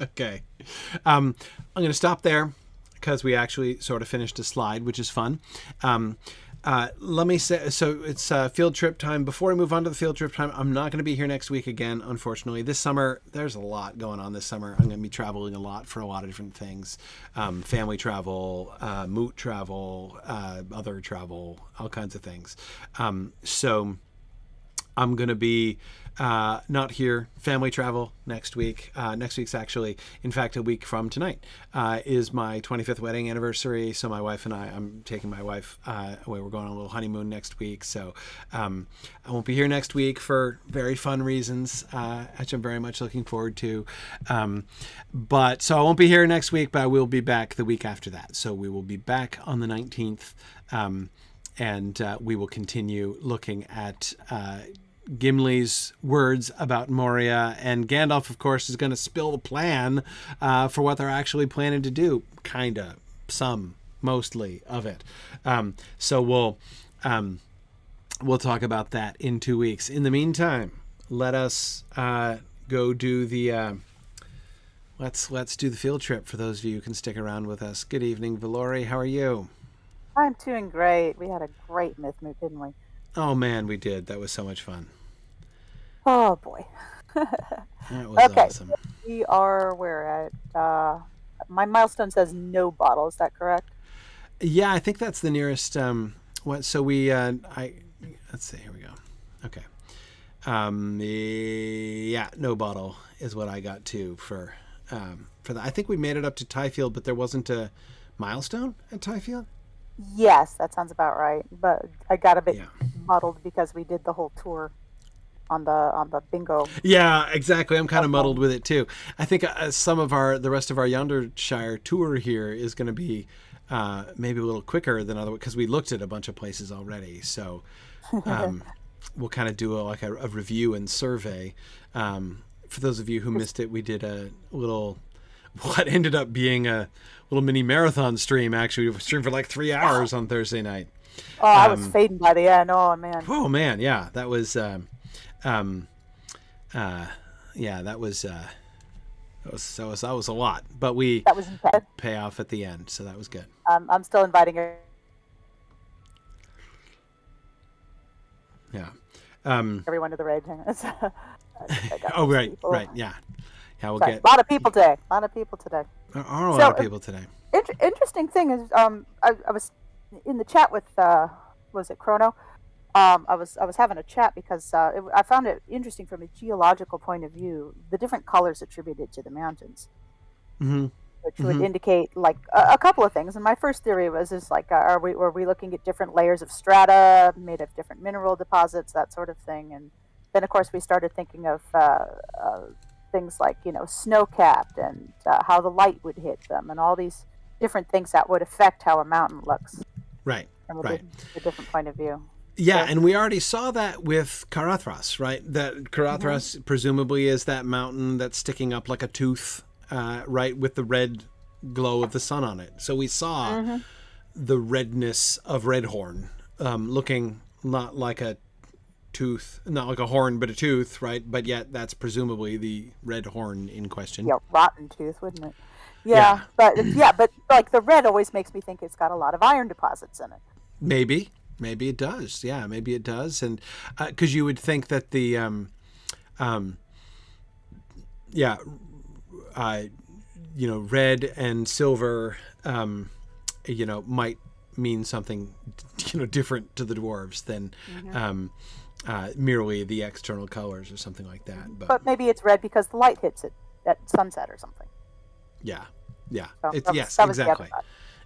Okay. I'm going to stop there because we actually sort of finished a slide, which is fun. Let me say, so it's field trip time. Before I move on to the field trip time, I'm not going to be here next week again, unfortunately. This summer, there's a lot going on this summer. I'm going to be traveling a lot for a lot of different things. Family travel, Moot travel, other travel, all kinds of things. So I'm going to be not here. Family travel next week. Next week's actually, in fact, a week from tonight is my 25th wedding anniversary. So my wife and I'm taking my wife away. We're going on a little honeymoon next week. So I won't be here next week for very fun reasons, which I'm very much looking forward to. But so I won't be here next week, but I will be back the week after that. So we will be back on the 19th. And we will continue looking at Gimli's words about Moria, and Gandalf, of course, is going to spill the plan for what they're actually planning to do. Kinda, mostly of it. So we'll talk about that in 2 weeks. In the meantime, let us go do the let's do the field trip. For those of you who can stick around with us. Good evening, Valori. How are you? I'm doing great. We had a great Myth Moot, didn't we? Oh man, we did. That was so much fun. Oh boy. That was awesome. We are where at my milestone says no bottle, is that correct? Yeah, I think that's the nearest so we let's see, here we go. Okay. Yeah, no bottle is what I got to for that. I think we made it up to Tyfield, but there wasn't a milestone at Tyfield? Yes, that sounds about right. But I got a bit muddled because we did the whole tour on the bingo. Yeah, exactly. I'm kind of muddled with it too. I think the rest of our Yondershire tour here is going to be maybe a little quicker than other, because we looked at a bunch of places already. So we'll kind of do a review and survey. For those of you who missed it, we did a little, what ended up being a little mini marathon stream. Actually, we streamed for like 3 hours on Thursday night. Oh, I was fading by the end. Oh man. Oh man, yeah, that was that was a lot, but that was intense. Pay off at the end, so that was good. I'm still inviting her. Yeah. Everyone to the raid. Oh right, people. Right, yeah. Yeah, we'll get a lot of people today. There are a lot of people today. Interesting thing is, I was in the chat with was it Chrono? I was having a chat because I found it interesting from a geological point of view, the different colors attributed to the mountains, which would indicate like a couple of things. And my first theory was like, were we looking at different layers of strata made of different mineral deposits, that sort of thing? And then of course we started thinking of things like snow-capped and how the light would hit them, and all these different things that would affect how a mountain looks. Right. From a different point of view. Yeah, and we already saw that with Caradhras, right? That Caradhras presumably is that mountain that's sticking up like a tooth, right, with the red glow of the sun on it. So we saw the redness of Redhorn, looking not like a tooth, not like a horn, but a tooth, right? But yet that's presumably the red horn in question. Yeah, rotten tooth, wouldn't it? Yeah, but like the red always makes me think it's got a lot of iron deposits in it. Maybe it does. Yeah, maybe it does. And because you would think that the red and silver, might mean something, different to the dwarves than merely the external colors or something like that. But maybe it's red because the light hits it at sunset or something. Yeah. So Yes, exactly.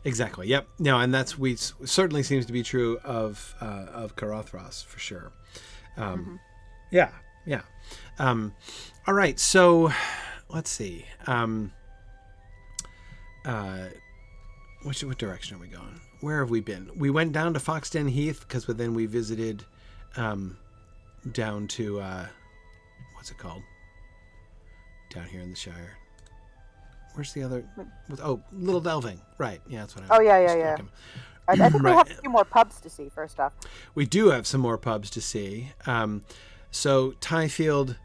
Exactly. Yep. No, and that's certainly seems to be true of Carothros for sure. Yeah. All right. So let's see. What direction are we going? Where have we been? We went down to Foxden Heath because then we visited down to what's it called? Down here in the Shire. Where's the other? Little Delving. Right. Yeah, that's what I. Oh yeah. I think we have a few more pubs to see. First off, we do have some more pubs to see. So Tyfield.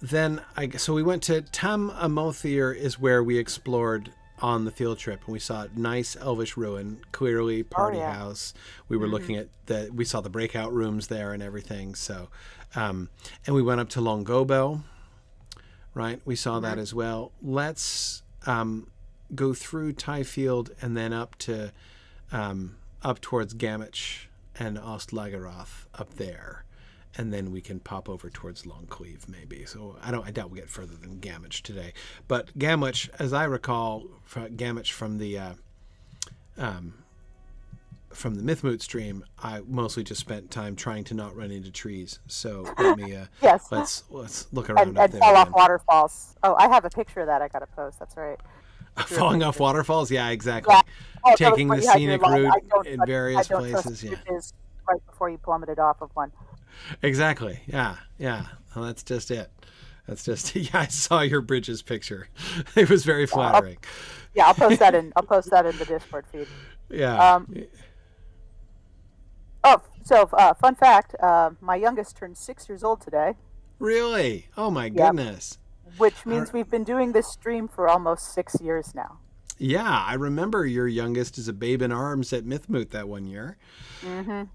Then we went to Tam Amothir is where we explored on the field trip, and we saw a nice Elvish ruin, clearly party house. We were looking at we saw the breakout rooms there and everything. So, and we went up to Longobel. Right, we saw that as well. Let's go through Tyfield and then up to up towards Gammich and Ostlageroth up there, and then we can pop over towards Longcleave maybe. So I doubt we'll get further than Gammich today. But Gammich, as I recall, Gammich from the Mythmoot stream, I mostly just spent time trying to not run into trees. So let me yes. Let's look around and up there. Fall off waterfalls. Oh, I have a picture of that I got to post. That's right. Falling off waterfalls? Yeah, exactly. Yeah. Taking the scenic route in various places. Yeah. Right before you plummeted off of one. Exactly. Yeah. Well, that's just it. I saw your bridges picture. It was very flattering. I'll post that in the Discord feed. Yeah. Fun fact, my youngest turned 6 years old today. Really? Oh my goodness. Which means we've been doing this stream for almost 6 years now. Yeah, I remember your youngest as a babe in arms at Mythmoot that one year. Little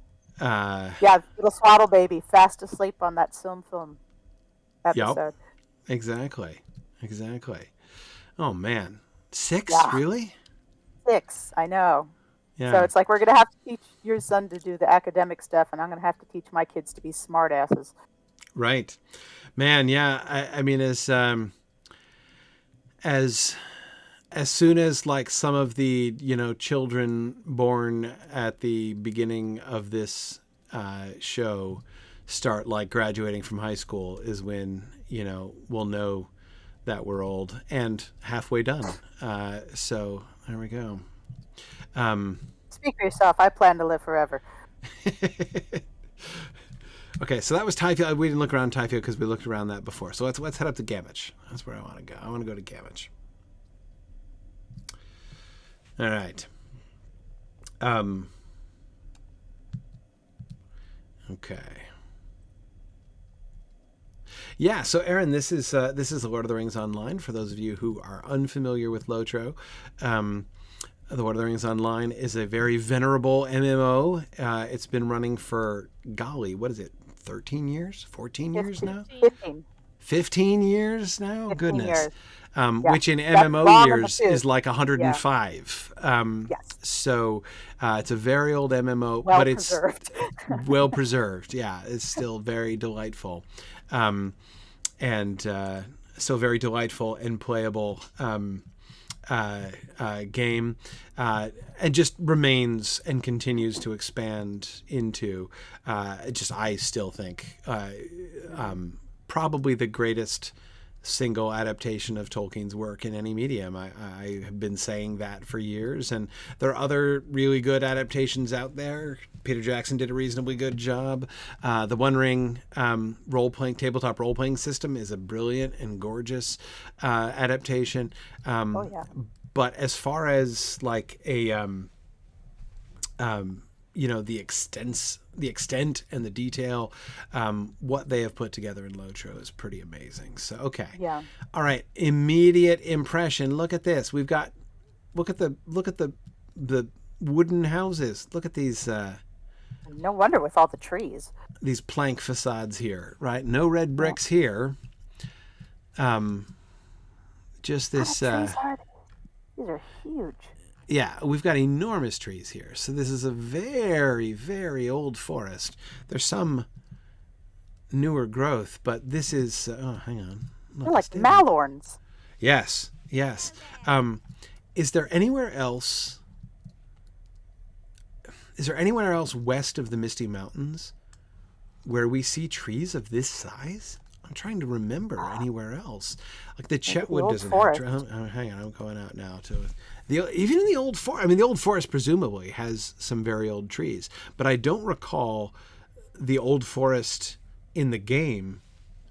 swaddle baby, fast asleep on that film episode. Yep. Exactly. Oh man. 6? Really? 6, I know. Yeah. So it's like we're going to have to teach your son to do the academic stuff, and I'm going to have to teach my kids to be smart asses. Right. Man, yeah. I mean, as soon as like some of the, children born at the beginning of this show start like graduating from high school is when, we'll know that we're old and halfway done. So there we go. Speak for yourself. I plan to live forever. Okay, so that was Tyfield. We didn't look around Tyfield because we looked around that before. So let's head up to Gammich. That's where I want to go. I want to go to Gammich. All right. Okay. Yeah, so Aaron, this is The Lord of the Rings Online. For those of you who are unfamiliar with LOTRO, The Lord of the Rings Online is a very venerable MMO. It's been running for, golly, what is it, 13 years? 14 years now? 15 years now? 15 Goodness. years. Which in MMO years is like 105. Yes. So it's a very old MMO, Well but preserved. it's well preserved. Yeah, it's still very delightful. And so very delightful and playable game, and just remains and continues to expand into I still think probably the greatest single adaptation of Tolkien's work in any medium. I have been saying that for years, and there are other really good adaptations out there. Peter Jackson did a reasonably good job. The One Ring tabletop role-playing system is a brilliant and gorgeous adaptation. But as far as like a the the extent and the detail, what they have put together in ELOTR is pretty amazing. So, okay. Yeah. All right. Immediate impression. Look at this. We've got, look at the wooden houses. Look at these, No wonder with all the trees. these plank facades here, right? No red bricks here. Just this, What trees are these? These are huge. yeah, we've got enormous trees here. So this is a very, very old forest. There's some newer growth, but this is, oh, hang on. Look, They're like it's malorns. Yes, yes. Is there anywhere else west of the Misty Mountains where we see trees of this size? I'm trying to remember anywhere else. Like the Chetwood doesn't have. Hang on, I'm going out now to even in the old forest. I mean, the old forest presumably has some very old trees, but I don't recall the old forest in the game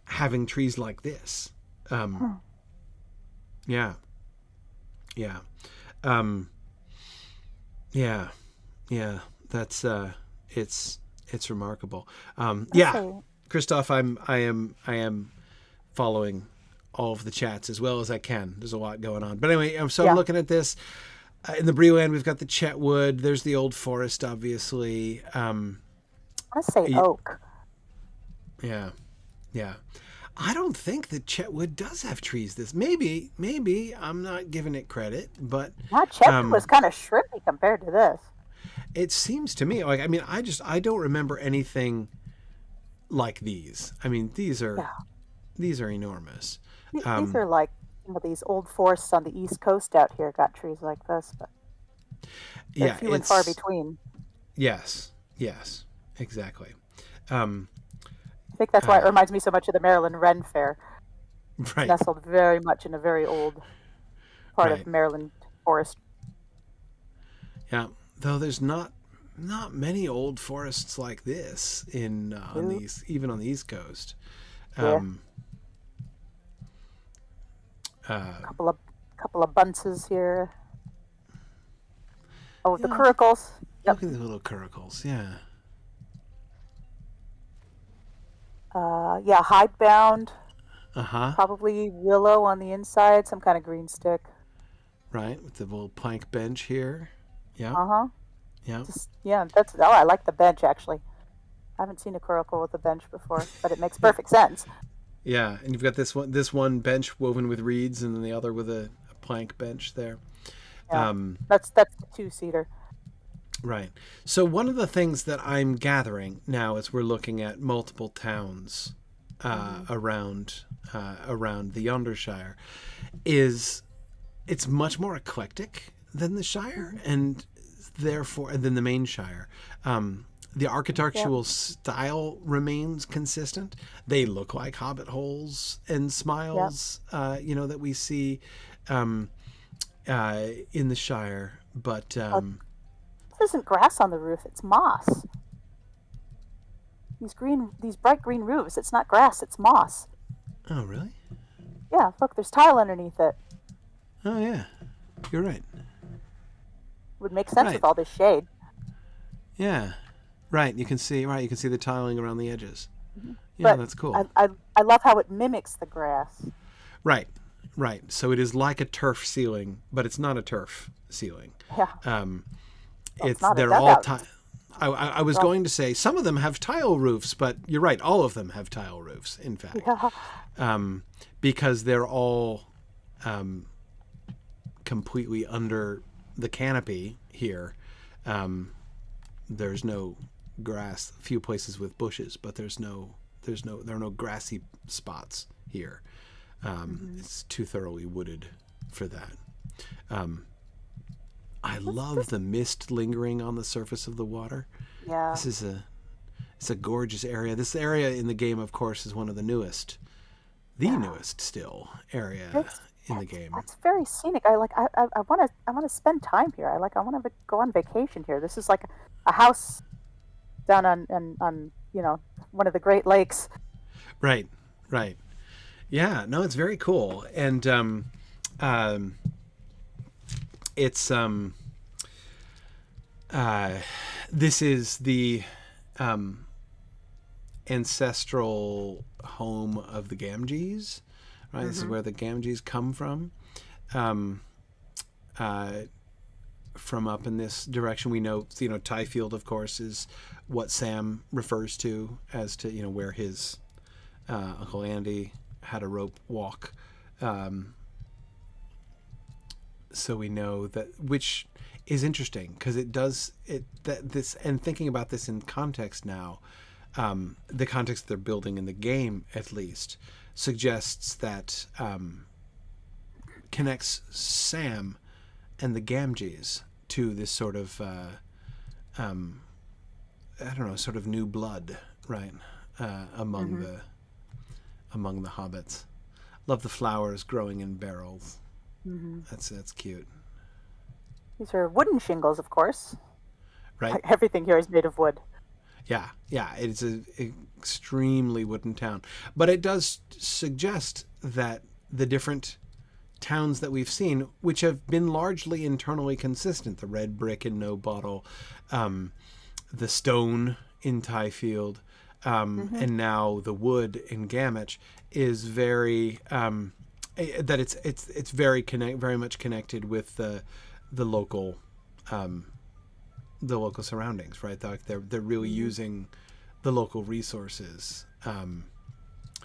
having trees like this. Yeah, yeah, yeah. That's it's remarkable. Yeah. Christoph, I am following all of the chats as well as I can. There's a lot going on. But anyway, I'm looking at this. In the Breland, we've got the Chetwood. There's the old forest, obviously. I say oak. Yeah. Yeah. I don't think that Chetwood does have trees. Maybe I'm not giving it credit, but Chetwood was kind of shrimpy compared to this. It seems to me like, I mean, I don't remember anything like these. I mean, these are enormous. These are like these old forests on the East Coast out here got trees like this, but they're few and far between. Yes, exactly. I think that's why it reminds me so much of the Maryland Ren Fair. Right. It's nestled very much in a very old part of Maryland forest. Yeah, though there's not many old forests like this in even on the East Coast. Couple of bunces here. Oh, the curricles. Look at the little curricles. Yeah. Hidebound. Probably willow on the inside, some kind of green stick. Right, with the little plank bench here. Yeah. Yeah. I like the bench actually. I haven't seen a curricle with a bench before, but it makes perfect sense. Yeah, and you've got this one bench woven with reeds, and then the other with a plank bench there. Yeah. That's the 2-seater. Right. So one of the things that I'm gathering now as we're looking at multiple towns around the Yondershire is it's much more eclectic than the Shire and therefore than the main Shire. The architectural style remains consistent. They look like hobbit holes and smiles, that we see in the Shire. But this isn't grass on the roof; it's moss. These bright green roofs. It's not grass; it's moss. Oh, really? Yeah. Look, there's tile underneath it. Oh, yeah. You're right. Would make sense with all this shade. Yeah. Right, you can see the tiling around the edges. Mm-hmm. Yeah, that's cool. I love how it mimics the grass. Right. So it is like a turf ceiling, but it's not a turf ceiling. Yeah. They're all I was going to say some of them have tile roofs, but you're right, all of them have tile roofs, in fact. Yeah. Because they're all completely under the canopy here. There's no grass, a few places with bushes, but there are no grassy spots here. It's too thoroughly wooded for that. I love the mist lingering on the surface of the water. Yeah. It's a gorgeous area. This area in the game, of course, is one of the newest still area in the game. It's very scenic. I want to spend time here. I want to go on vacation here. This is like a house down on one of the Great Lakes. Right. Yeah, no, it's very cool. And it's this is the ancestral home of the Gamgees, right? This is where the Gamgees come from. From up in this direction, we know, Tyfield, of course, is what Sam refers to as to, where his Uncle Andy had a rope walk. So we know that, which is interesting because and thinking about this in context now, the context they're building in the game, at least, suggests that connects Sam and the Gamgees to this sort of, sort of new blood, right? Among the hobbits. Love the flowers growing in barrels. That's cute. These are wooden shingles, of course. Right. Everything here is made of wood. Yeah. It's an extremely wooden town. But it does suggest that the different towns that we've seen, which have been largely internally consistent, the red brick in No Bottle, the stone in Tyfield, and now the wood in Gammich, is very that it's very much connected with the local surroundings, right? They're really using the local resources. Yeah,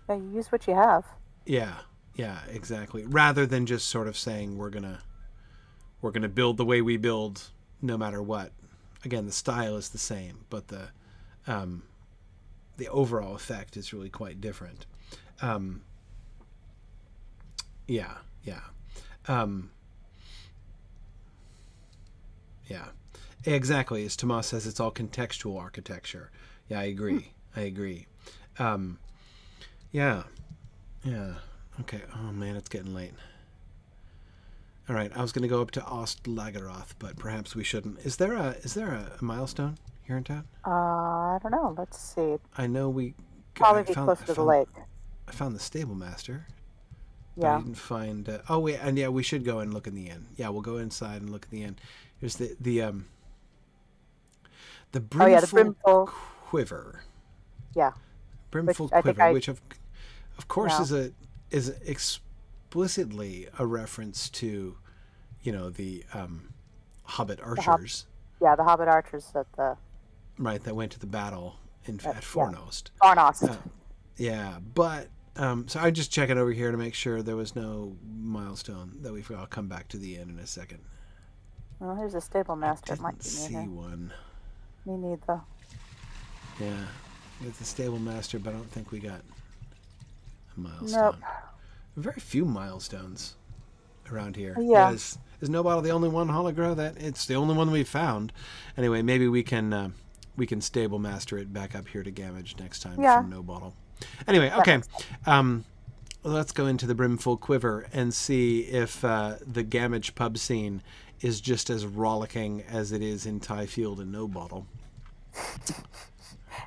you use what you have. Yeah, exactly. Rather than just sort of saying we're gonna build the way we build no matter what. Again, the style is the same, but the overall effect is really quite different. Yeah. Exactly. As Tomas says, it's all contextual architecture. Yeah, I agree. Yeah. Okay. Oh man, it's getting late. All right, I was going to go up to Ostlageroth, but perhaps we shouldn't. Is there a milestone here in town? I don't know. Let's see. I know we probably be close to the lake. I found the stable master. Yeah. I didn't find. We should go and look in the inn. Yeah, we'll go inside and look at the inn. Here's the Brimful Quiver. Yeah. Brimful Quiver, which of course is explicitly a reference to, the Hobbit archers. The Hobbit archers that went to the battle at Fornost. Fornost. But so I'm just checking over here to make sure there was no milestone that we've. I'll come back to the inn in a second. Well, here's a stable master. I didn't see one. Me neither. Yeah, it's the stable master, but I don't think we got a milestone. Nope. Very few milestones around here. Yeah. Is No Bottle the only one, Hologra? That it's the only one we found. Anyway, maybe we can stable master it back up here to Gammich next time from No Bottle. Anyway, okay. Let's go into the Brimful Quiver and see if the Gammich pub scene is just as rollicking as it is in Tyfield and No Bottle.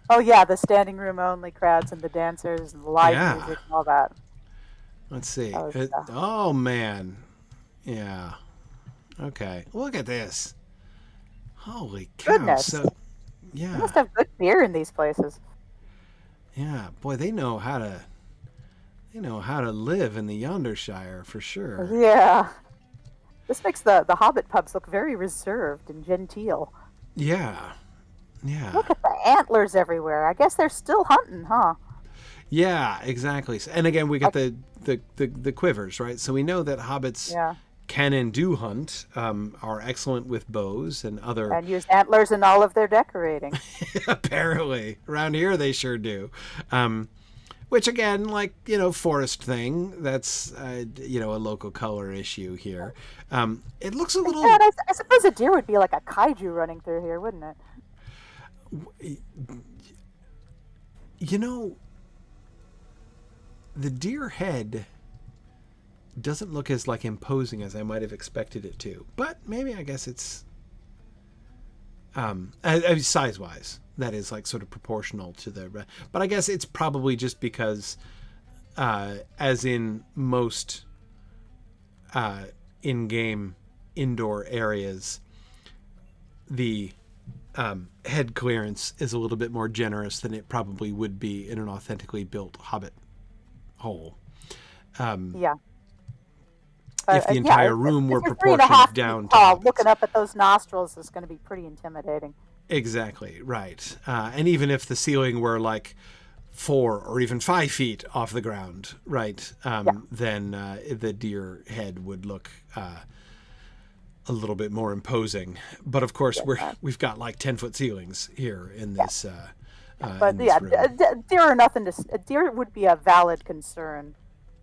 Oh yeah, the standing room only crowds and the dancers and the live music and all that. Let's see. Oh man. Yeah. Okay. Look at this. Holy cow. Goodness. So, yeah. They must have good beer in these places. Yeah. Boy, they know how to live in the Yondershire for sure. Yeah. This makes the Hobbit pubs look very reserved and genteel. Yeah. Look at the antlers everywhere. I guess they're still hunting, huh? Yeah, exactly. And again, we got the quivers, right? So we know that hobbits can and do hunt, are excellent with bows and other... And use antlers in all of their decorating. Apparently. Around here they sure do. Which again, forest thing, that's, a local color issue here. It looks a little... Yeah, I suppose a deer would be like a kaiju running through here, wouldn't it? The deer head doesn't look as imposing as I might have expected it to, but maybe I guess it's size wise that is sort of proportional to the, but I guess it's probably just because as in most in-game indoor areas, the head clearance is a little bit more generous than it probably would be in an authentically built Hobbit hole. Yeah. If the entire room were if you're 3.5 proportioned feet down to tall, hobbits. looking up at those nostrils is going to be pretty intimidating. Exactly, right. And even if the ceiling were like 4 or even 5 feet off the ground, right, then the deer head would look a little bit more imposing. But of course, we've got like 10-foot ceilings here in this. But in this room. deer are nothing to. Deer would be a valid concern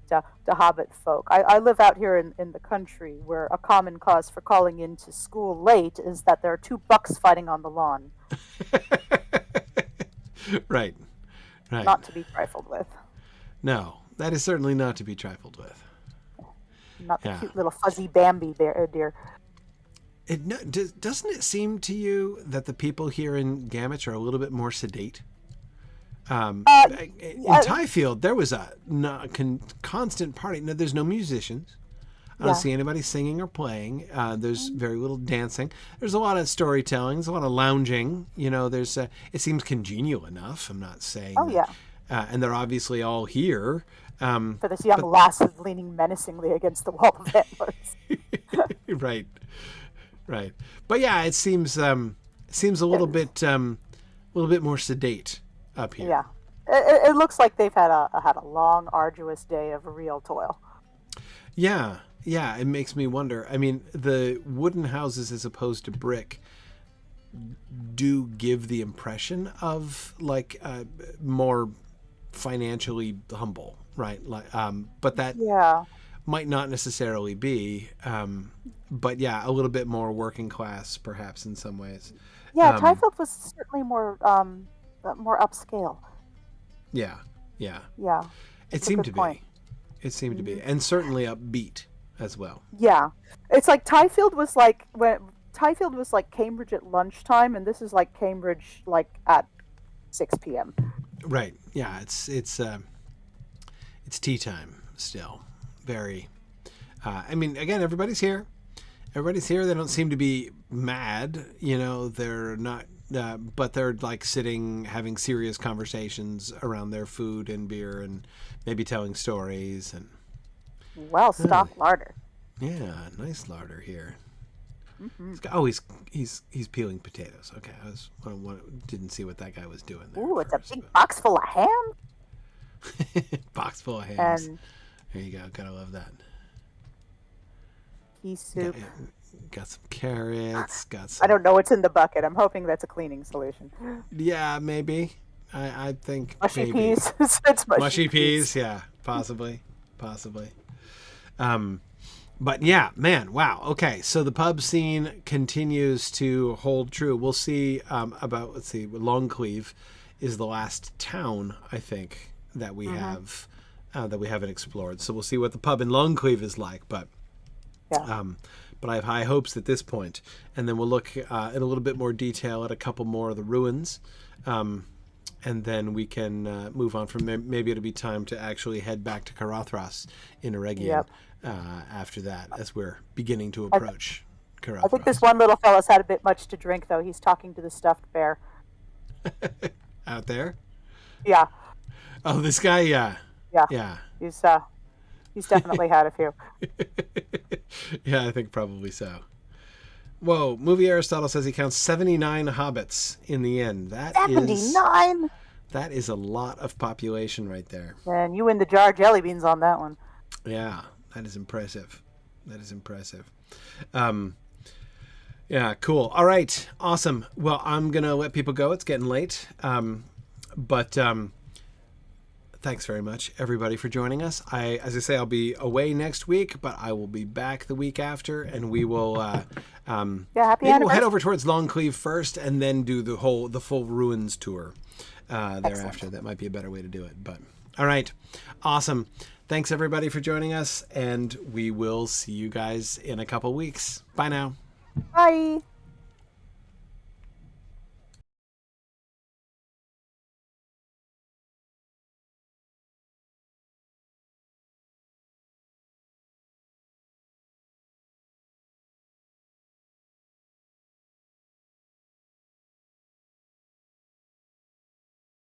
to Hobbit folk. I live out here in the country, where a common cause for calling into school late is that there are 2 bucks fighting on the lawn. Right. Not to be trifled with. No, that is certainly not to be trifled with. Not the cute little fuzzy Bambi deer. Doesn't it seem to you that the people here in Gammich are a little bit more sedate? In Tyfield, there was a constant party. No, there's no musicians. I don't see anybody singing or playing. There's very little dancing. There's a lot of storytelling. There's a lot of lounging. There's it seems congenial enough. I'm not saying. Oh yeah. And they're obviously all here. For this young lass leaning menacingly against the wall of antlers. Right. But yeah, it seems a little bit more sedate up here. Yeah, it looks like they've had a long, arduous day of real toil. Yeah, it makes me wonder. I mean, the wooden houses as opposed to brick do give the impression of like more financially humble, right? Like, but that might not necessarily be. But yeah, a little bit more working class, perhaps in some ways. Yeah, Tyfield was certainly more upscale. Yeah. It seemed to be. It seemed to be, and certainly upbeat as well. Yeah, it's like Tyfield was like Cambridge at lunchtime, and this is like Cambridge like at 6 p.m. Right. Yeah. It's tea time still. Very. I mean, again, everybody's here. They don't seem to be mad. They're not. But they're like sitting, having serious conversations around their food and beer, and maybe telling stories and. Well-stocked larder. Yeah, nice larder here. Mm-hmm. He's peeling potatoes. Okay, didn't see what that guy was doing there. Ooh, it's a big box full of ham. Box full of hams. And there you go. Gotta love that. Pea soup. Got some carrots. Got some. I don't know what's in the bucket. I'm hoping that's a cleaning solution. Yeah, maybe. I think mushy maybe. Peas. It's mushy peas. Yeah, possibly. But yeah, man, wow. Okay, so the pub scene continues to hold true. We'll see Longcleave is the last town, I think, that we have that we haven't explored. So we'll see what the pub in Longcleave is like. But but I have high hopes at this point. And then we'll look in a little bit more detail at a couple more of the ruins. And then we can move on from there. Maybe it'll be time to actually head back to Carothras in Eregion after that, as we're beginning to approach Carothras. I think this one little fella's had a bit much to drink, though. He's talking to the stuffed bear. Out there? Yeah. Oh, this guy? Yeah. He's definitely had a few. Yeah, I think probably so. Whoa, Movie Aristotle says he counts 79 hobbits in the end. 79? That is a lot of population right there. And you win the jar of jelly beans on that one. Yeah, that is impressive. Yeah, cool. All right, awesome. Well, I'm going to let people go. It's getting late. But thanks very much, everybody, for joining us. As I say, I'll be away next week, but I will be back the week after, and we will... happy maybe we'll head over towards Longcleave first, and then do the full ruins tour thereafter. Excellent. That might be a better way to do it. But all right, awesome. Thanks everybody for joining us, and we will see you guys in a couple weeks. Bye now. Bye.